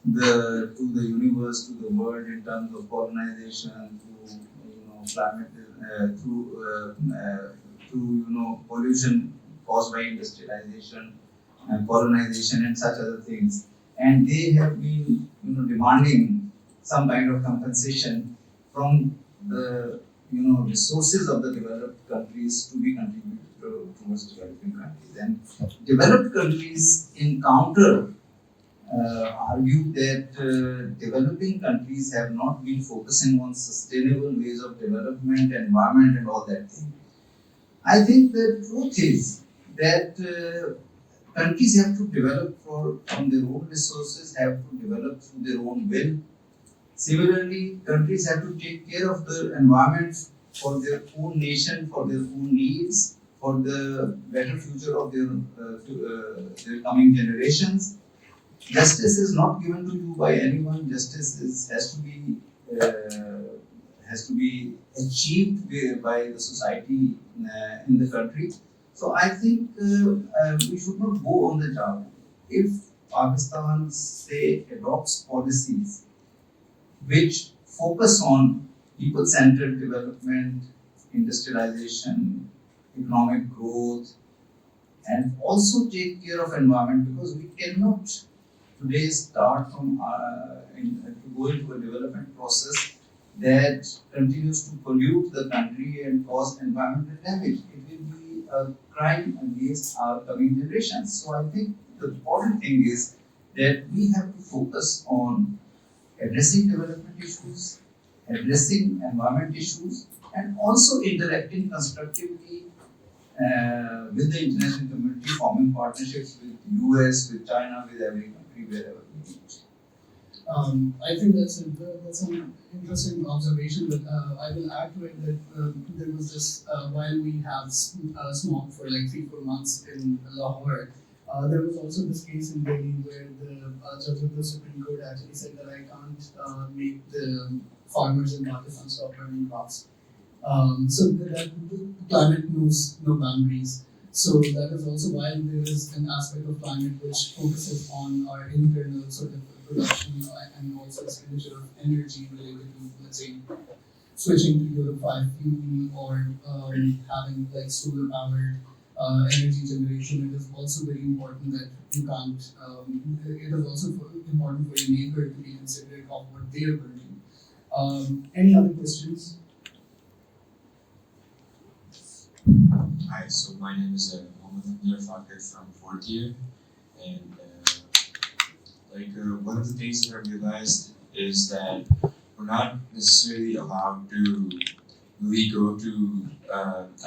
[SPEAKER 4] the universe, to the world in terms of colonization, through climate, through pollution caused by industrialization and colonization and such other things. And they have been demanding some kind of compensation from the resources of the developed countries to be contributed towards developing countries. And developed countries in counter argue that developing countries have not been focusing on sustainable ways of development, environment and all that thing. I think the truth is that countries have to develop from their own resources, have to develop through their own will. Similarly, countries have to take care of the environment for their own nation, for their own needs, for the better future of their coming generations. Justice is not given to you by anyone. Justice has to be achieved by the society in the country. So I think we should not go on the jargon. If Pakistan, say, adopts policies which focus on people-centered development, industrialization, economic growth, and also take care of environment, because we cannot today start from to go into a development process that continues to pollute the country and cause environmental damage. It will be a crime against our coming generations. So I think the important thing is that we have to focus on addressing development issues, addressing environment issues, and also interacting constructively with the international community, forming partnerships with US, with China, with every country wherever we meet.
[SPEAKER 1] I think that's an interesting observation, but I will add to it that there was this while we have smog for like 3-4 months in Lahore, there was also this case in Delhi where the judge of the Supreme Court actually said that I can't make the farmers in Pakistan stop burning crops. So that climate knows no boundaries. So that is also why there is an aspect of climate which focuses on our internal sort of production and also expenditure of energy related to, let's say, switching to Euro 5 fuel or having like solar powered energy generation. It is also very important that you can't, it is also important for your neighbor to be considerate of what they are burning. Any other questions?
[SPEAKER 8] Hi, so my name is Mohammed Amir Fakir from 4th year, and one of the things that I realized is that we're not necessarily allowed to really go to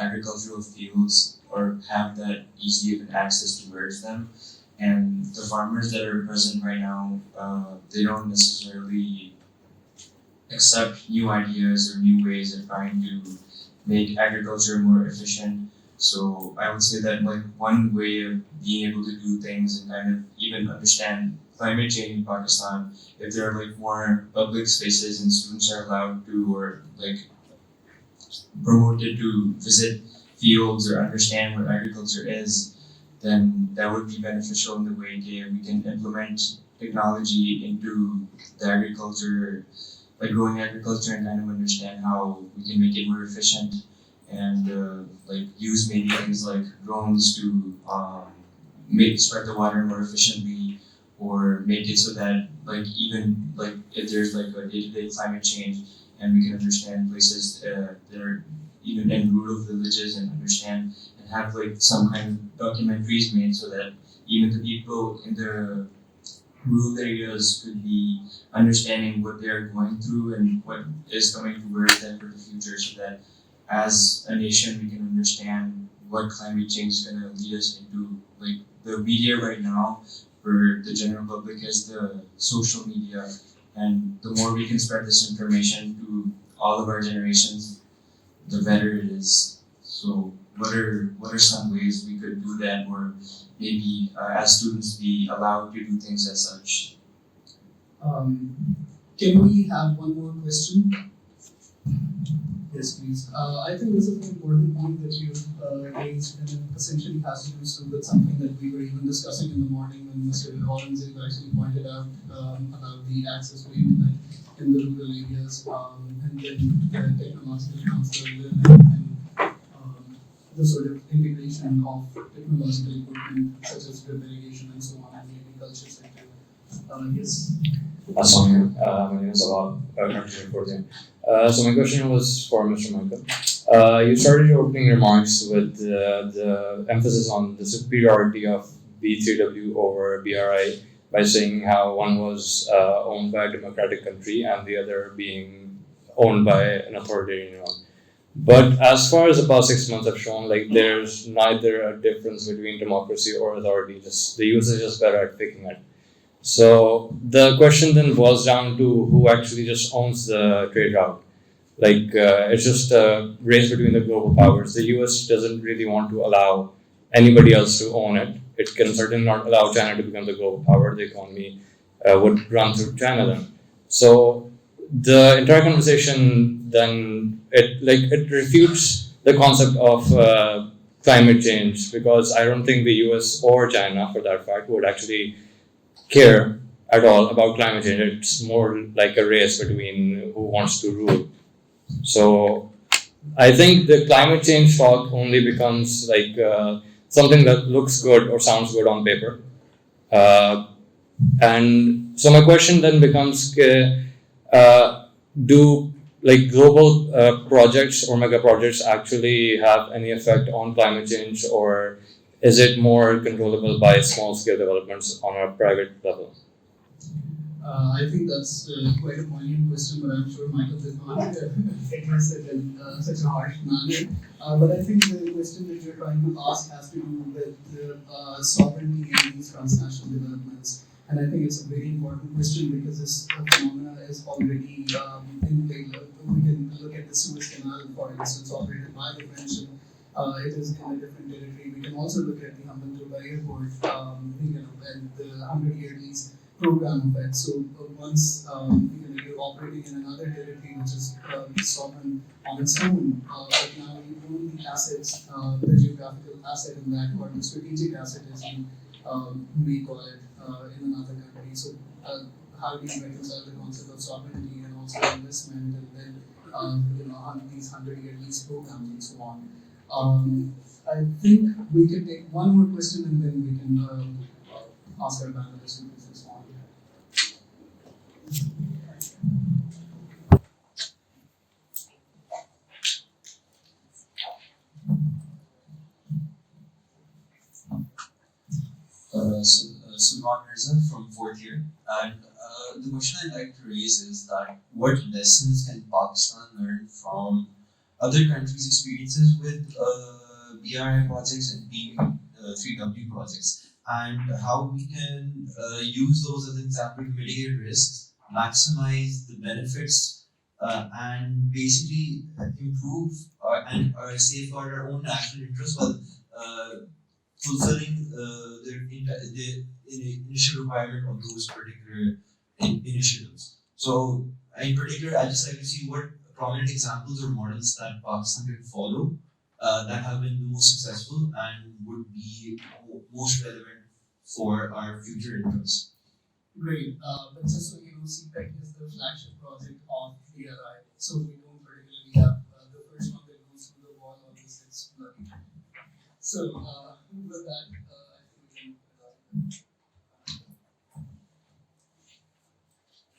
[SPEAKER 8] agricultural fields or have that easy of an access towards them, and the farmers that are present right now, they don't necessarily accept new ideas or new ways of trying to make agriculture more efficient. So I would say that like one way of being able to do things and kind of even understand climate change in Pakistan, if there are like more public spaces and students are allowed to or like promoted to visit fields or understand what agriculture is, then that would be beneficial in the way that we can implement technology into the agriculture, by growing agriculture, and kind of understand how we can make it more efficient and like use maybe things like drones to spread the water more efficiently, or make it so that like even like if there's like a day-to-day climate change and we can understand places that are even in rural villages and understand and have like some kind of documentaries made so that even the people in the rural areas could be understanding what they're going through and what is coming towards them for the future, so that as a nation we can understand what climate change is going to lead us into. Like the media right now for the general public is the social media, and the more we can spread this information to all of our generations, the better it is. So what are some ways we could do that, or maybe as students be allowed to do things as such?
[SPEAKER 1] Can we have one more question? Yes, please. I think this is an important point that you raised, and it essentially has to do with something that we were even discussing in the morning when Mr. Aurangzeb actually pointed out about the access to internet in the rural areas, and then the technological transfer and the sort of integration of technological equipment such as drip irrigation and so on in the agriculture sector. Yes.
[SPEAKER 6] Assalamualaikum. My name is Awad. So my question was for Mr. Michael. You started your opening remarks with the emphasis on the superiority of B3W over BRI by saying how one was owned by a democratic country and the other being owned by an authoritarian one. But as far as the past 6 months have shown, like there's neither a difference between democracy or authority. Just the US is just better at faking it. So the question then boils down to who actually just owns the trade route. Like it's just a race between the global powers. The US doesn't really want to allow anybody else to own it. It can certainly not allow China to become the global power. The economy would run through China then. So the entire conversation then it refutes the concept of climate change, because I don't think the US or China, for that fact, would actually care at all about climate change. It's more like a race between who wants to rule. So I think the climate change talk only becomes like something that looks good or sounds good on paper. And so my question then becomes, do like global projects or mega projects actually have any effect on climate change, or is it more controllable by small scale developments on a private level?
[SPEAKER 1] I think that's quite a poignant question, but I'm sure Michael did not address it in such a harsh manner. But I think the question that you're trying to ask has to do with sovereignty and these transnational developments. And I think it's a very important question because this phenomena is already in play. We can look at the Suez Canal, for instance, operated by the French. It is in a different territory. We can also look at the Hambantota Airport, and the 100-year lease program of it. So once you're operating in another territory which is sovereign on its own, but now you own the assets, the geographical asset in that, or the strategic asset as you may call it in another country. So how do you reconcile the concept of sovereignty and also investment, and then on these 100-year lease programs and so on? I think we can take one more question and then we can ask our panelists to respond.
[SPEAKER 8] Sulman Mirza from fourth year, and the question I'd like to raise is that what lessons can Pakistan learn from other countries' experiences with BRI projects and B3W projects, and how we can use those as an example to mitigate risks, maximize the benefits, and basically improve and safeguard our own national interests while fulfilling the initial requirement of those particular initiatives. So, in particular, I just like to see what prominent examples or models that Pakistan can follow that have been the most successful and would be most relevant for our future interests.
[SPEAKER 1] Great. But just so you know, CPEC is the flagship project of BRI. So we don't particularly have the first one that goes through the wall always gets bloody. So with that, I think we can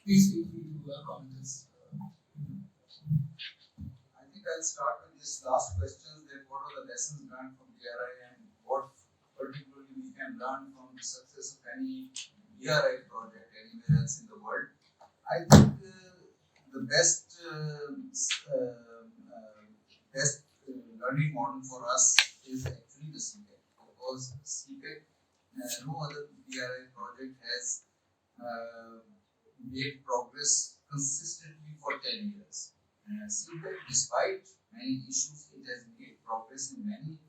[SPEAKER 1] please feel free to comment this.
[SPEAKER 9] I think I'll start with this last question, that what are the lessons learned from BRI and what particularly we can learn from the success of any BRI project anywhere else in the world. I think the best learning model for us is actually the CPEC, because CPEC, no other BRI project has made progress consistently for 10 years. CPEC, despite many issues, it has made progress in many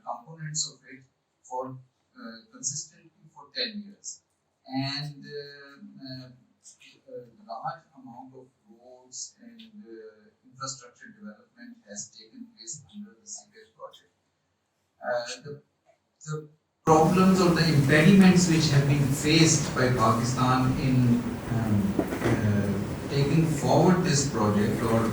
[SPEAKER 9] components of it for consistently for 10 years. And large amount of roads and infrastructure development has taken place under the CPEC project. The problems or the impediments which have been faced by Pakistan in taking forward this project, or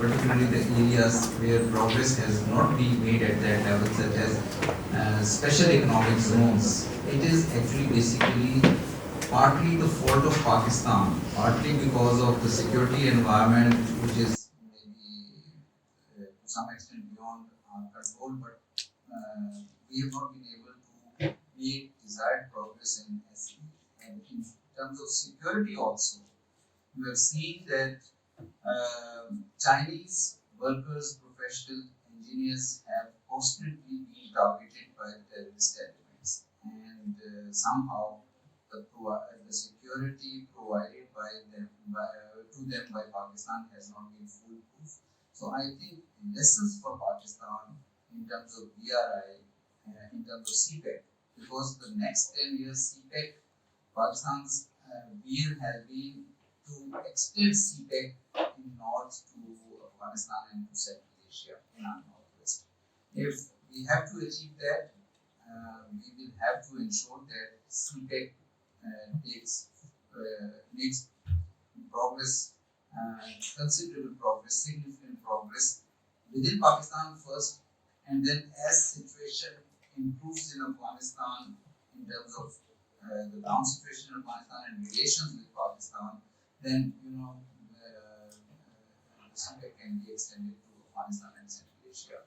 [SPEAKER 9] particularly the areas where progress has not been made at that level, such as special economic zones, it is actually basically partly the fault of Pakistan, partly because of the security environment, which is maybe to some extent beyond our control, but we have not been able to make desired progress in SE. And in terms of security also, we have seen that Chinese workers, professional engineers have constantly been targeted by the terrorist elements, and somehow the security provided to them by Pakistan has not been foolproof. So I think lessons for Pakistan in terms of BRI, in terms of CPEC, because the next 10 years CPEC, Pakistan's will has been to extend CPEC in north to Afghanistan and to Central Asia in our northwest. If we have to achieve that, we will have to ensure that CPEC makes progress, considerable progress, significant progress within Pakistan first, and then as situation improves in Afghanistan in terms of the ground situation in Afghanistan and relations with Pakistan, then the CPEC can be extended to Afghanistan and Central Asia.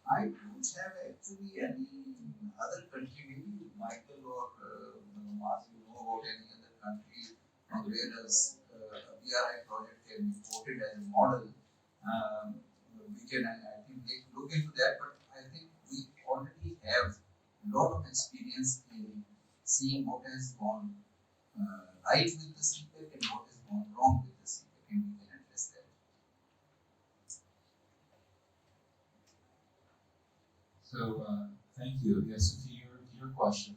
[SPEAKER 9] I don't have actually any other country, maybe Michael or Maz, you know about any other country whereas a BRI project can be quoted as a model. We can, I think, look into that, but I think we already have a lot of experience in seeing what has gone right with the CPEC and what has gone wrong with the CPEC, and we can address that.
[SPEAKER 3] So, thank you. Yes, so to your question,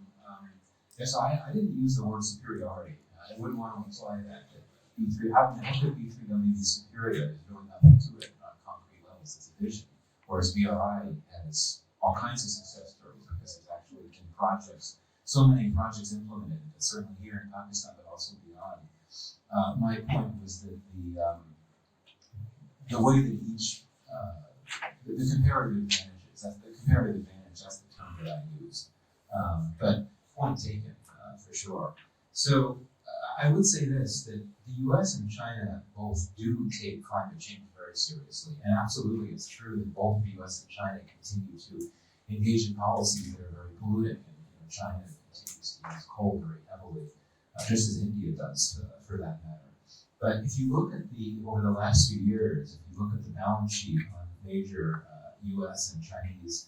[SPEAKER 3] yes, I didn't use the word superiority. I wouldn't want to imply that B3, how could B3W be superior? There's really nothing to it on concrete levels. It's a vision. Whereas BRI has all kinds of success stories because there's actually been projects, so many projects implemented, certainly here in Pakistan, but also beyond. My point was that the way that each, the comparative advantages, that's the term that I used. But point taken, for sure. So I would say this, that the US and China both do take climate change very seriously. And absolutely, it's true that both the US and China continue to engage in policies that are very polluting. And China continues to use coal very heavily, just as India does, for that matter. But if you look at over the last few years, if you look at the balance sheet on major US and Chinese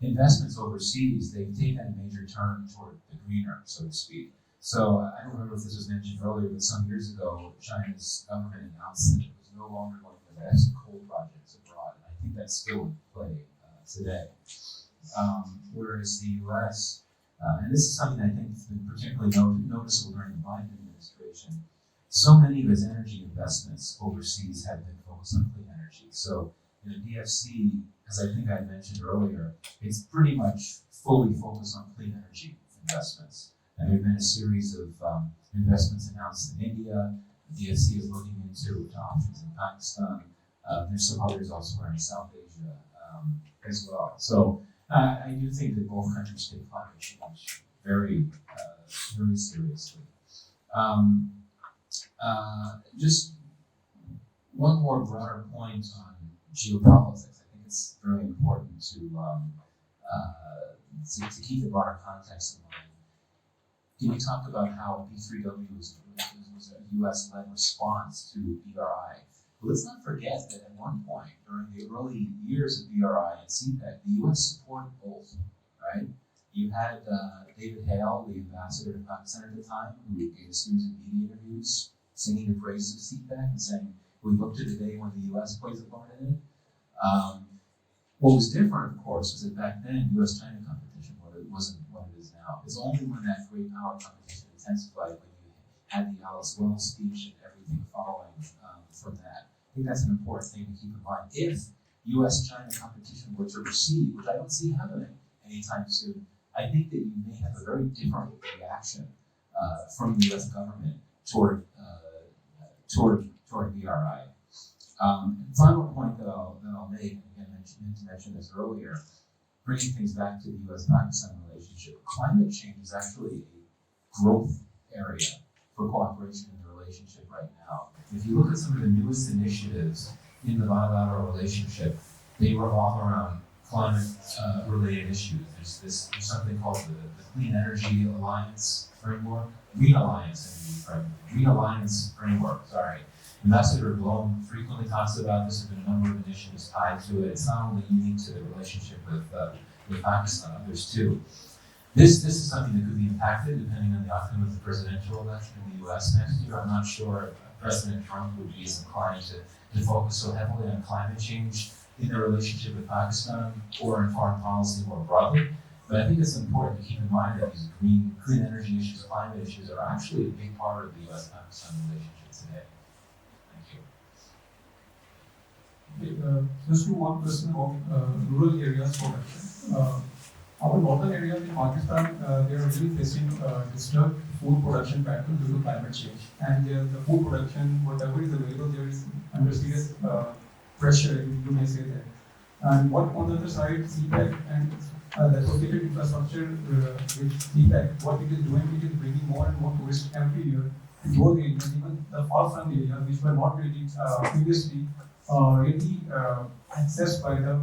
[SPEAKER 3] investments overseas, they've taken a major turn toward the greener, so to speak. So I don't remember if this was mentioned earlier, but some years ago, China's government announced that it was no longer going to invest in coal projects abroad. And I think that's still in play today. Whereas the US, and this is something I think has been particularly noticeable during the Biden administration, so many of its energy investments overseas have been focused on clean energy. So in the DFC, as I think I mentioned earlier, it's pretty much fully focused on clean energy investments. And there have been a series of investments announced in India. The DFC is looking into options in Pakistan. There's some others elsewhere in South Asia as well. So I do think that both countries take climate change very, very seriously. Just one more broader point on geopolitics. I think it's very important to keep the broader context in mind. Can you talk about how B3W was a US-led response to BRI? But let's not forget that at one point, during the early years of BRI and CPEC, the US supported both, right? You had David Hale, the ambassador to Pakistan at the time, who gave a series of media interviews singing the praises of CPEC and saying, we look to the day when the US plays a part in it. What was different, of course, was that back then, US-China competition wasn't what it is now. It's only when that great power competition intensified when you had the Alice Wells speech and everything following from that. I think that's an important thing to keep in mind. If US-China competition were to recede, which I don't see happening anytime soon, I think that you may have a very different reaction from the US government toward BRI. Final point that I'll make, and again, I meant to mention this earlier, bringing things back to the US-Pakistan relationship, climate change is actually a growth area for cooperation in the relationship right now. If you look at some of the newest initiatives in the bilateral relationship, they revolve around climate-related issues. There's something called the Clean Energy Alliance Framework, Green Alliance Framework, sorry. Ambassador Blom frequently talks about this. There have been a number of initiatives tied to it. It's not only unique to the relationship with Pakistan, others too. This is something that could be impacted depending on the outcome of the presidential election in the US next year. I'm not sure President Trump would be as inclined to focus so heavily on climate change in the relationship with Pakistan or in foreign policy more broadly. But I think it's important to keep in mind that these clean energy issues, climate issues are actually a big part of the US-Pakistan relationship today.
[SPEAKER 10] Just one question about rural areas production. Our northern areas in Pakistan, they are really facing disturbed food production pattern due to climate change. And the food production, whatever is available, there is under serious pressure, you may say that. And what on the other side, CPEC and the associated infrastructure with CPEC, what it is doing, it is bringing more and more tourists every year to those areas, even the far-flung areas, which were not really previously really accessed by the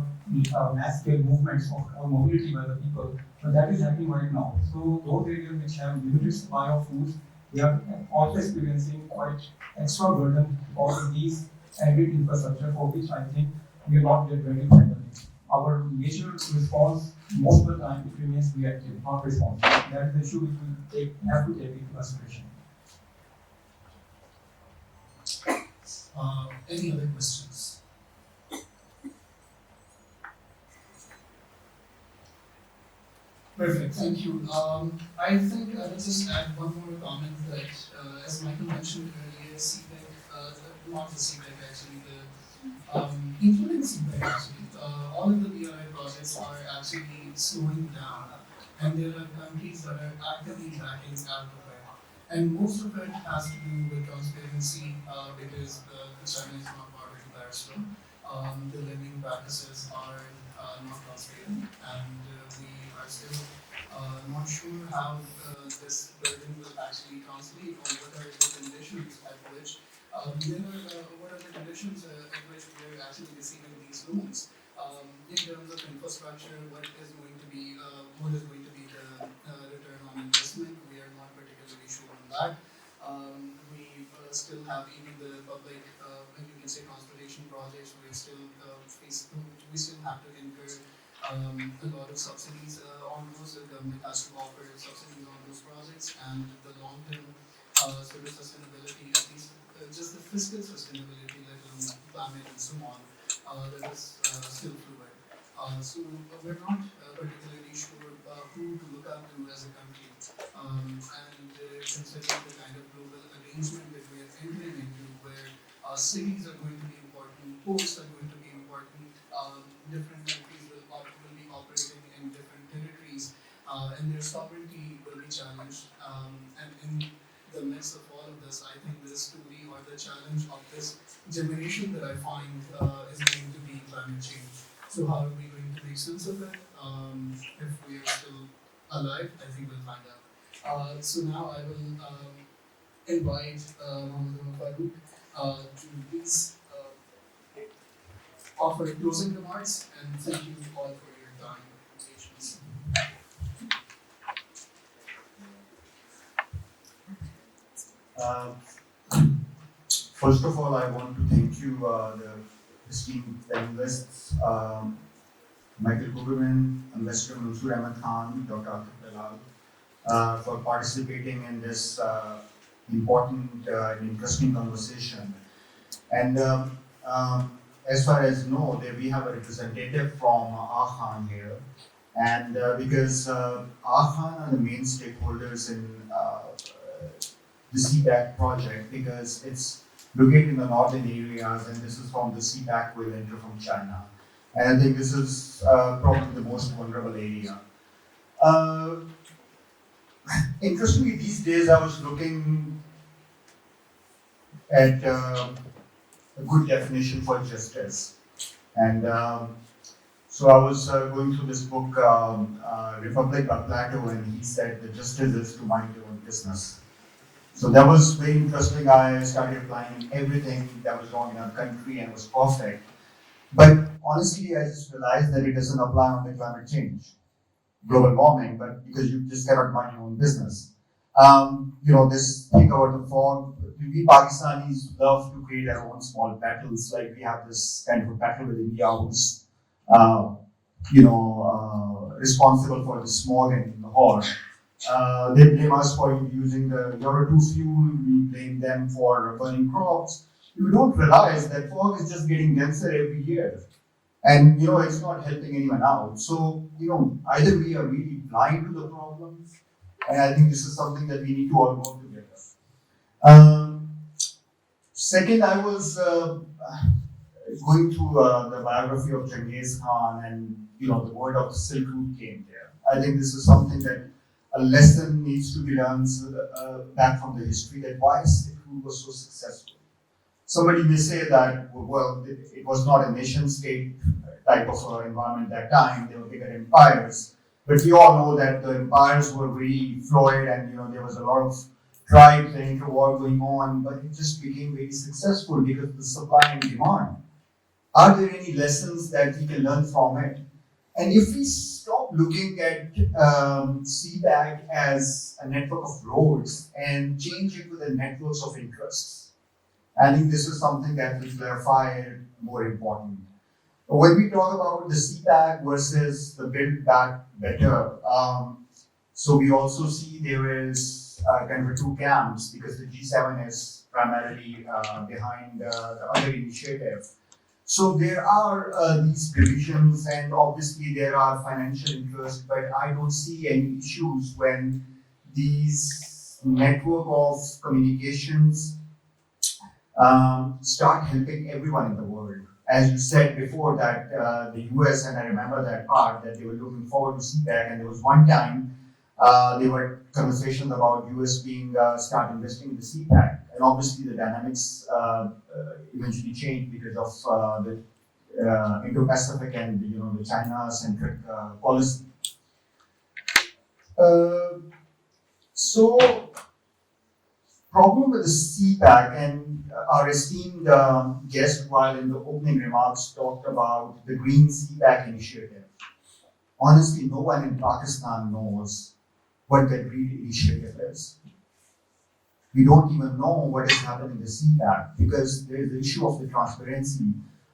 [SPEAKER 10] mass-scale movements or mobility by the people. But that is happening right now. So those areas which have limited supply of foods we are also experiencing quite extra burden because of these added infrastructure for which I think we are not yet ready to handle it. Our major response, most of the time, it remains reactive, not responsive. That is the issue which we have to take into consideration.
[SPEAKER 1] Any other questions? Perfect, thank you. I think I will just add one more comment that, as Michael mentioned earlier, CPEC, not the CPEC actually, including CPEC actually, all of the BRI projects are actually slowing down, and there are countries that are actively backing out of it. And most of it has to do with transparency, because China is not part of the Paris Law. The lending practices are not transparent, and we are still not sure how this burden will actually translate, or what are the conditions at which what are the conditions at which we are actually receiving these loans. In terms of infrastructure, what is going to be the return on investment? We are not particularly sure on that. We still have even the public, you can say transportation projects. We still have to incur a lot of subsidies on those. The government has to offer subsidies on those projects, and the long-term sort of sustainability, at least just the fiscal sustainability, let alone climate and so on, that is still fluid. So we're not particularly sure who to look up to as a country, and considering the kind of global arrangement that we are entering into, where cities are going to be important, ports are going to be important, different countries will be operating in different territories, and their sovereignty will be challenged. And in the midst of all of this, I think the story or the challenge of this generation that I find is going to be climate change. So how are we going to make sense of it? If we are still alive, I think we'll find out. So now I will invite Mohammed Farouk to please offer closing remarks, and thank you all for your time and patience.
[SPEAKER 11] Uh, First of all, I want to thank you, the esteemed panelists, Michael Kuberman, Ambassador Mansoor Ahmed Khan, Dr. Atif Dalal, for participating in this important and interesting conversation. And as far as I know, we have a representative from Khan here. And because Khan are the main stakeholders in the CPAC project, because it's located in the northern areas, and this is from the CPAC will enter from China. And I think this is probably the most vulnerable area. Interestingly, these days I was looking at a good definition for justice. And so I was going through this book, Republic by Plato, and he said that justice is to mind your own business. So that was very interesting. I started applying everything that was wrong in our country and was perfect. But honestly, I just realized that it doesn't apply on the climate change, global warming, but because you just cannot mind your own business. This thing about the fog, we Pakistanis love to create our own small battles. Like we have this kind of a battle with India who's, responsible for the smog in Lahore. They blame us for using the Euro 2 fuel, we blame them for burning crops. You don't realize that fog is just getting denser every year. And it's not helping anyone out. So, either we are really blind to the problem, and I think this is something that we need to all work together. Second, I was going through the biography of Genghis Khan, and the word of the Silk Route came there. I think this is something that a lesson needs to be learned back from the history, that why Silk Route was so successful. Somebody may say that, well, it was not a nation-state type of environment at that time, they were bigger empires. But we all know that the empires were very fluid, and there was a lot of tribes and interwar going on, but it just became very successful because of the supply and demand. Are there any lessons that we can learn from it? And if we stop looking at CPAC as a network of roads and change it to the networks of interests, I think this is something that will clarify it more important. When we talk about the CPAC versus the Build Back Better, so we also see there is kind of two camps because the G7 is primarily behind the other initiative. So there are these divisions, and obviously there are financial interests, but I don't see any issues when these network of communications start helping everyone in the world. As you said before, that the US, and I remember that part, that they were looking forward to CPAC, and there was one time there were conversations about US being start investing in the CPAC, and obviously the dynamics eventually changed because of the Indo-Pacific and the China-centric policy. So problem with the CPAC, and our esteemed guest while in the opening remarks talked about the Green CPAC initiative. Honestly, no one in Pakistan knows what the Green initiative is. We don't even know what is happening in the CPAC because there is the issue of the transparency.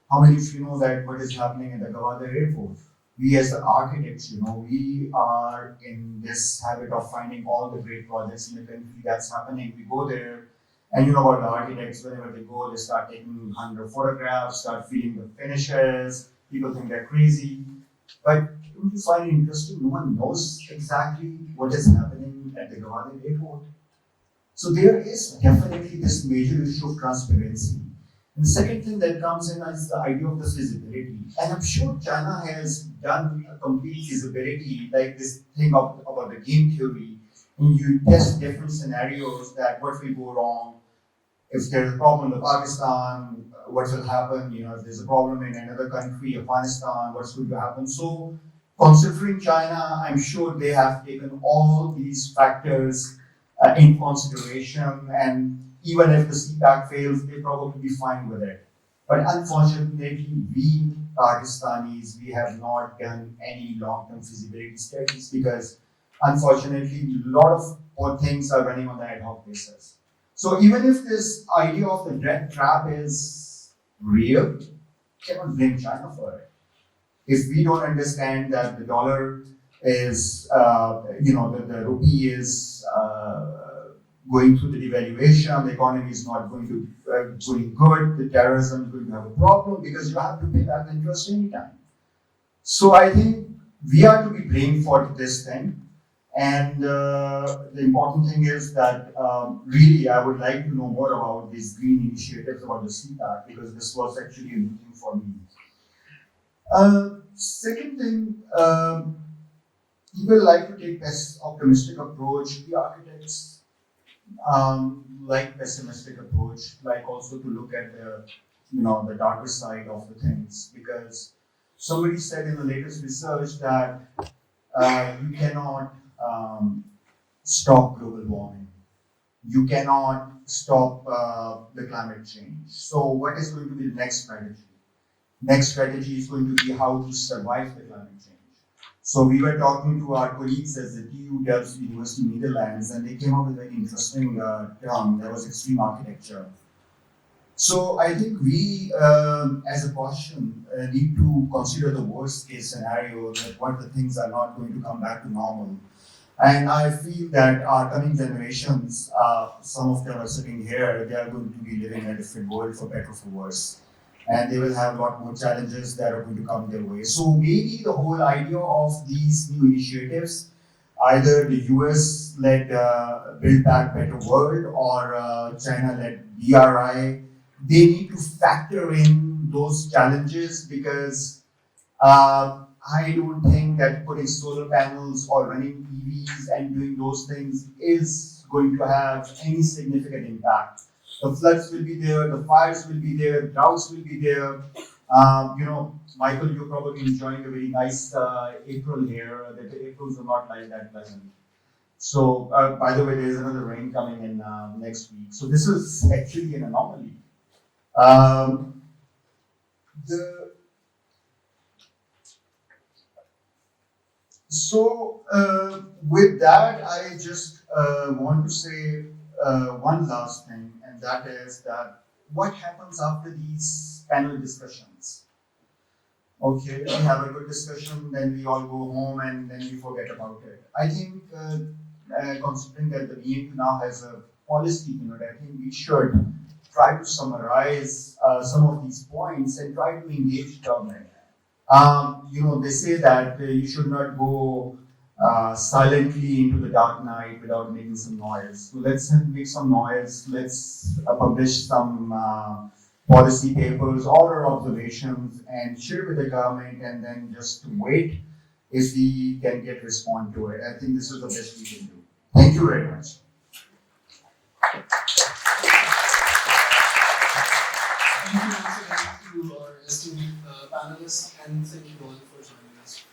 [SPEAKER 11] How many of you know that what is happening in the Gwadar airport? We as the architects, we are in this habit of finding all the great projects in the country that's happening. We go there, and you know about the architects, whenever they go, they start taking 100 photographs, start feeling the finishes, people think they're crazy. But don't you find it interesting? No one knows exactly what is happening at the Gwadar airport. So there is definitely this major issue of transparency. And the second thing that comes in is the idea of the feasibility. And I'm sure China has done a complete feasibility, like this thing about the game theory. And you test different scenarios that what will go wrong. If there's a problem in Pakistan, what will happen? If there's a problem in another country, Afghanistan, what's going to happen? So considering China, I'm sure they have taken all these factors in consideration, and even if the CPAC fails, they probably be fine with it. But unfortunately, we Pakistanis, we have not done any long-term feasibility studies because unfortunately, a lot of things are running on the ad hoc basis. So even if this idea of the debt trap is real, you cannot blame China for it. If we don't understand that the dollar is, the rupee is going through the devaluation, the economy is not going good, the terrorism is going to have a problem because you have to pay back the interest anytime. So I think we are to be blamed for this thing. And the important thing is that really I would like to know more about these green initiatives about the CPAC because this was actually a new thing for me. Second thing, people like to take this optimistic approach. The architects like pessimistic approach, like also to look at the darker side of the things. Because somebody said in the latest research that you cannot stop global warming. You cannot stop the climate change. So what is going to be the next strategy? Next strategy is going to be how to survive the climate change. So we were talking to our colleagues at the TU Delft University, Netherlands, and they came up with a very interesting term that was extreme architecture. So I think we, as a profession, need to consider the worst case scenario, that what the things are not going to come back to normal. And I feel that our coming generations, some of them are sitting here, they are going to be living in a different world, for better or for worse. And they will have a lot more challenges that are going to come their way. So maybe the whole idea of these new initiatives, either the US-led Build Back Better World or China-led BRI, they need to factor in those challenges because I don't think that putting solar panels or running EVs and doing those things is going to have any significant impact. The floods will be there, the fires will be there, droughts will be there. Michael, you're probably enjoying a very nice April here. The Aprils are not like that pleasant. So, by the way, there is another rain coming in next week. So this is actually an anomaly. So, with that, I just want to say one last thing, and that is that what happens after these panel discussions? Okay, we have a good discussion, then we all go home and then we forget about it. I think, considering that the BNU now has a policy unit, I think we should try to summarize some of these points and try to engage government. They say that you should not go silently into the dark night without making some noise. So let's make some noise. Let's publish some policy papers or our observations and share with the government, and then just wait if we can get respond to it. I think this is the best we can do. Thank you very much.
[SPEAKER 1] Thank you once again to our esteemed panelists, and thank you all for joining us.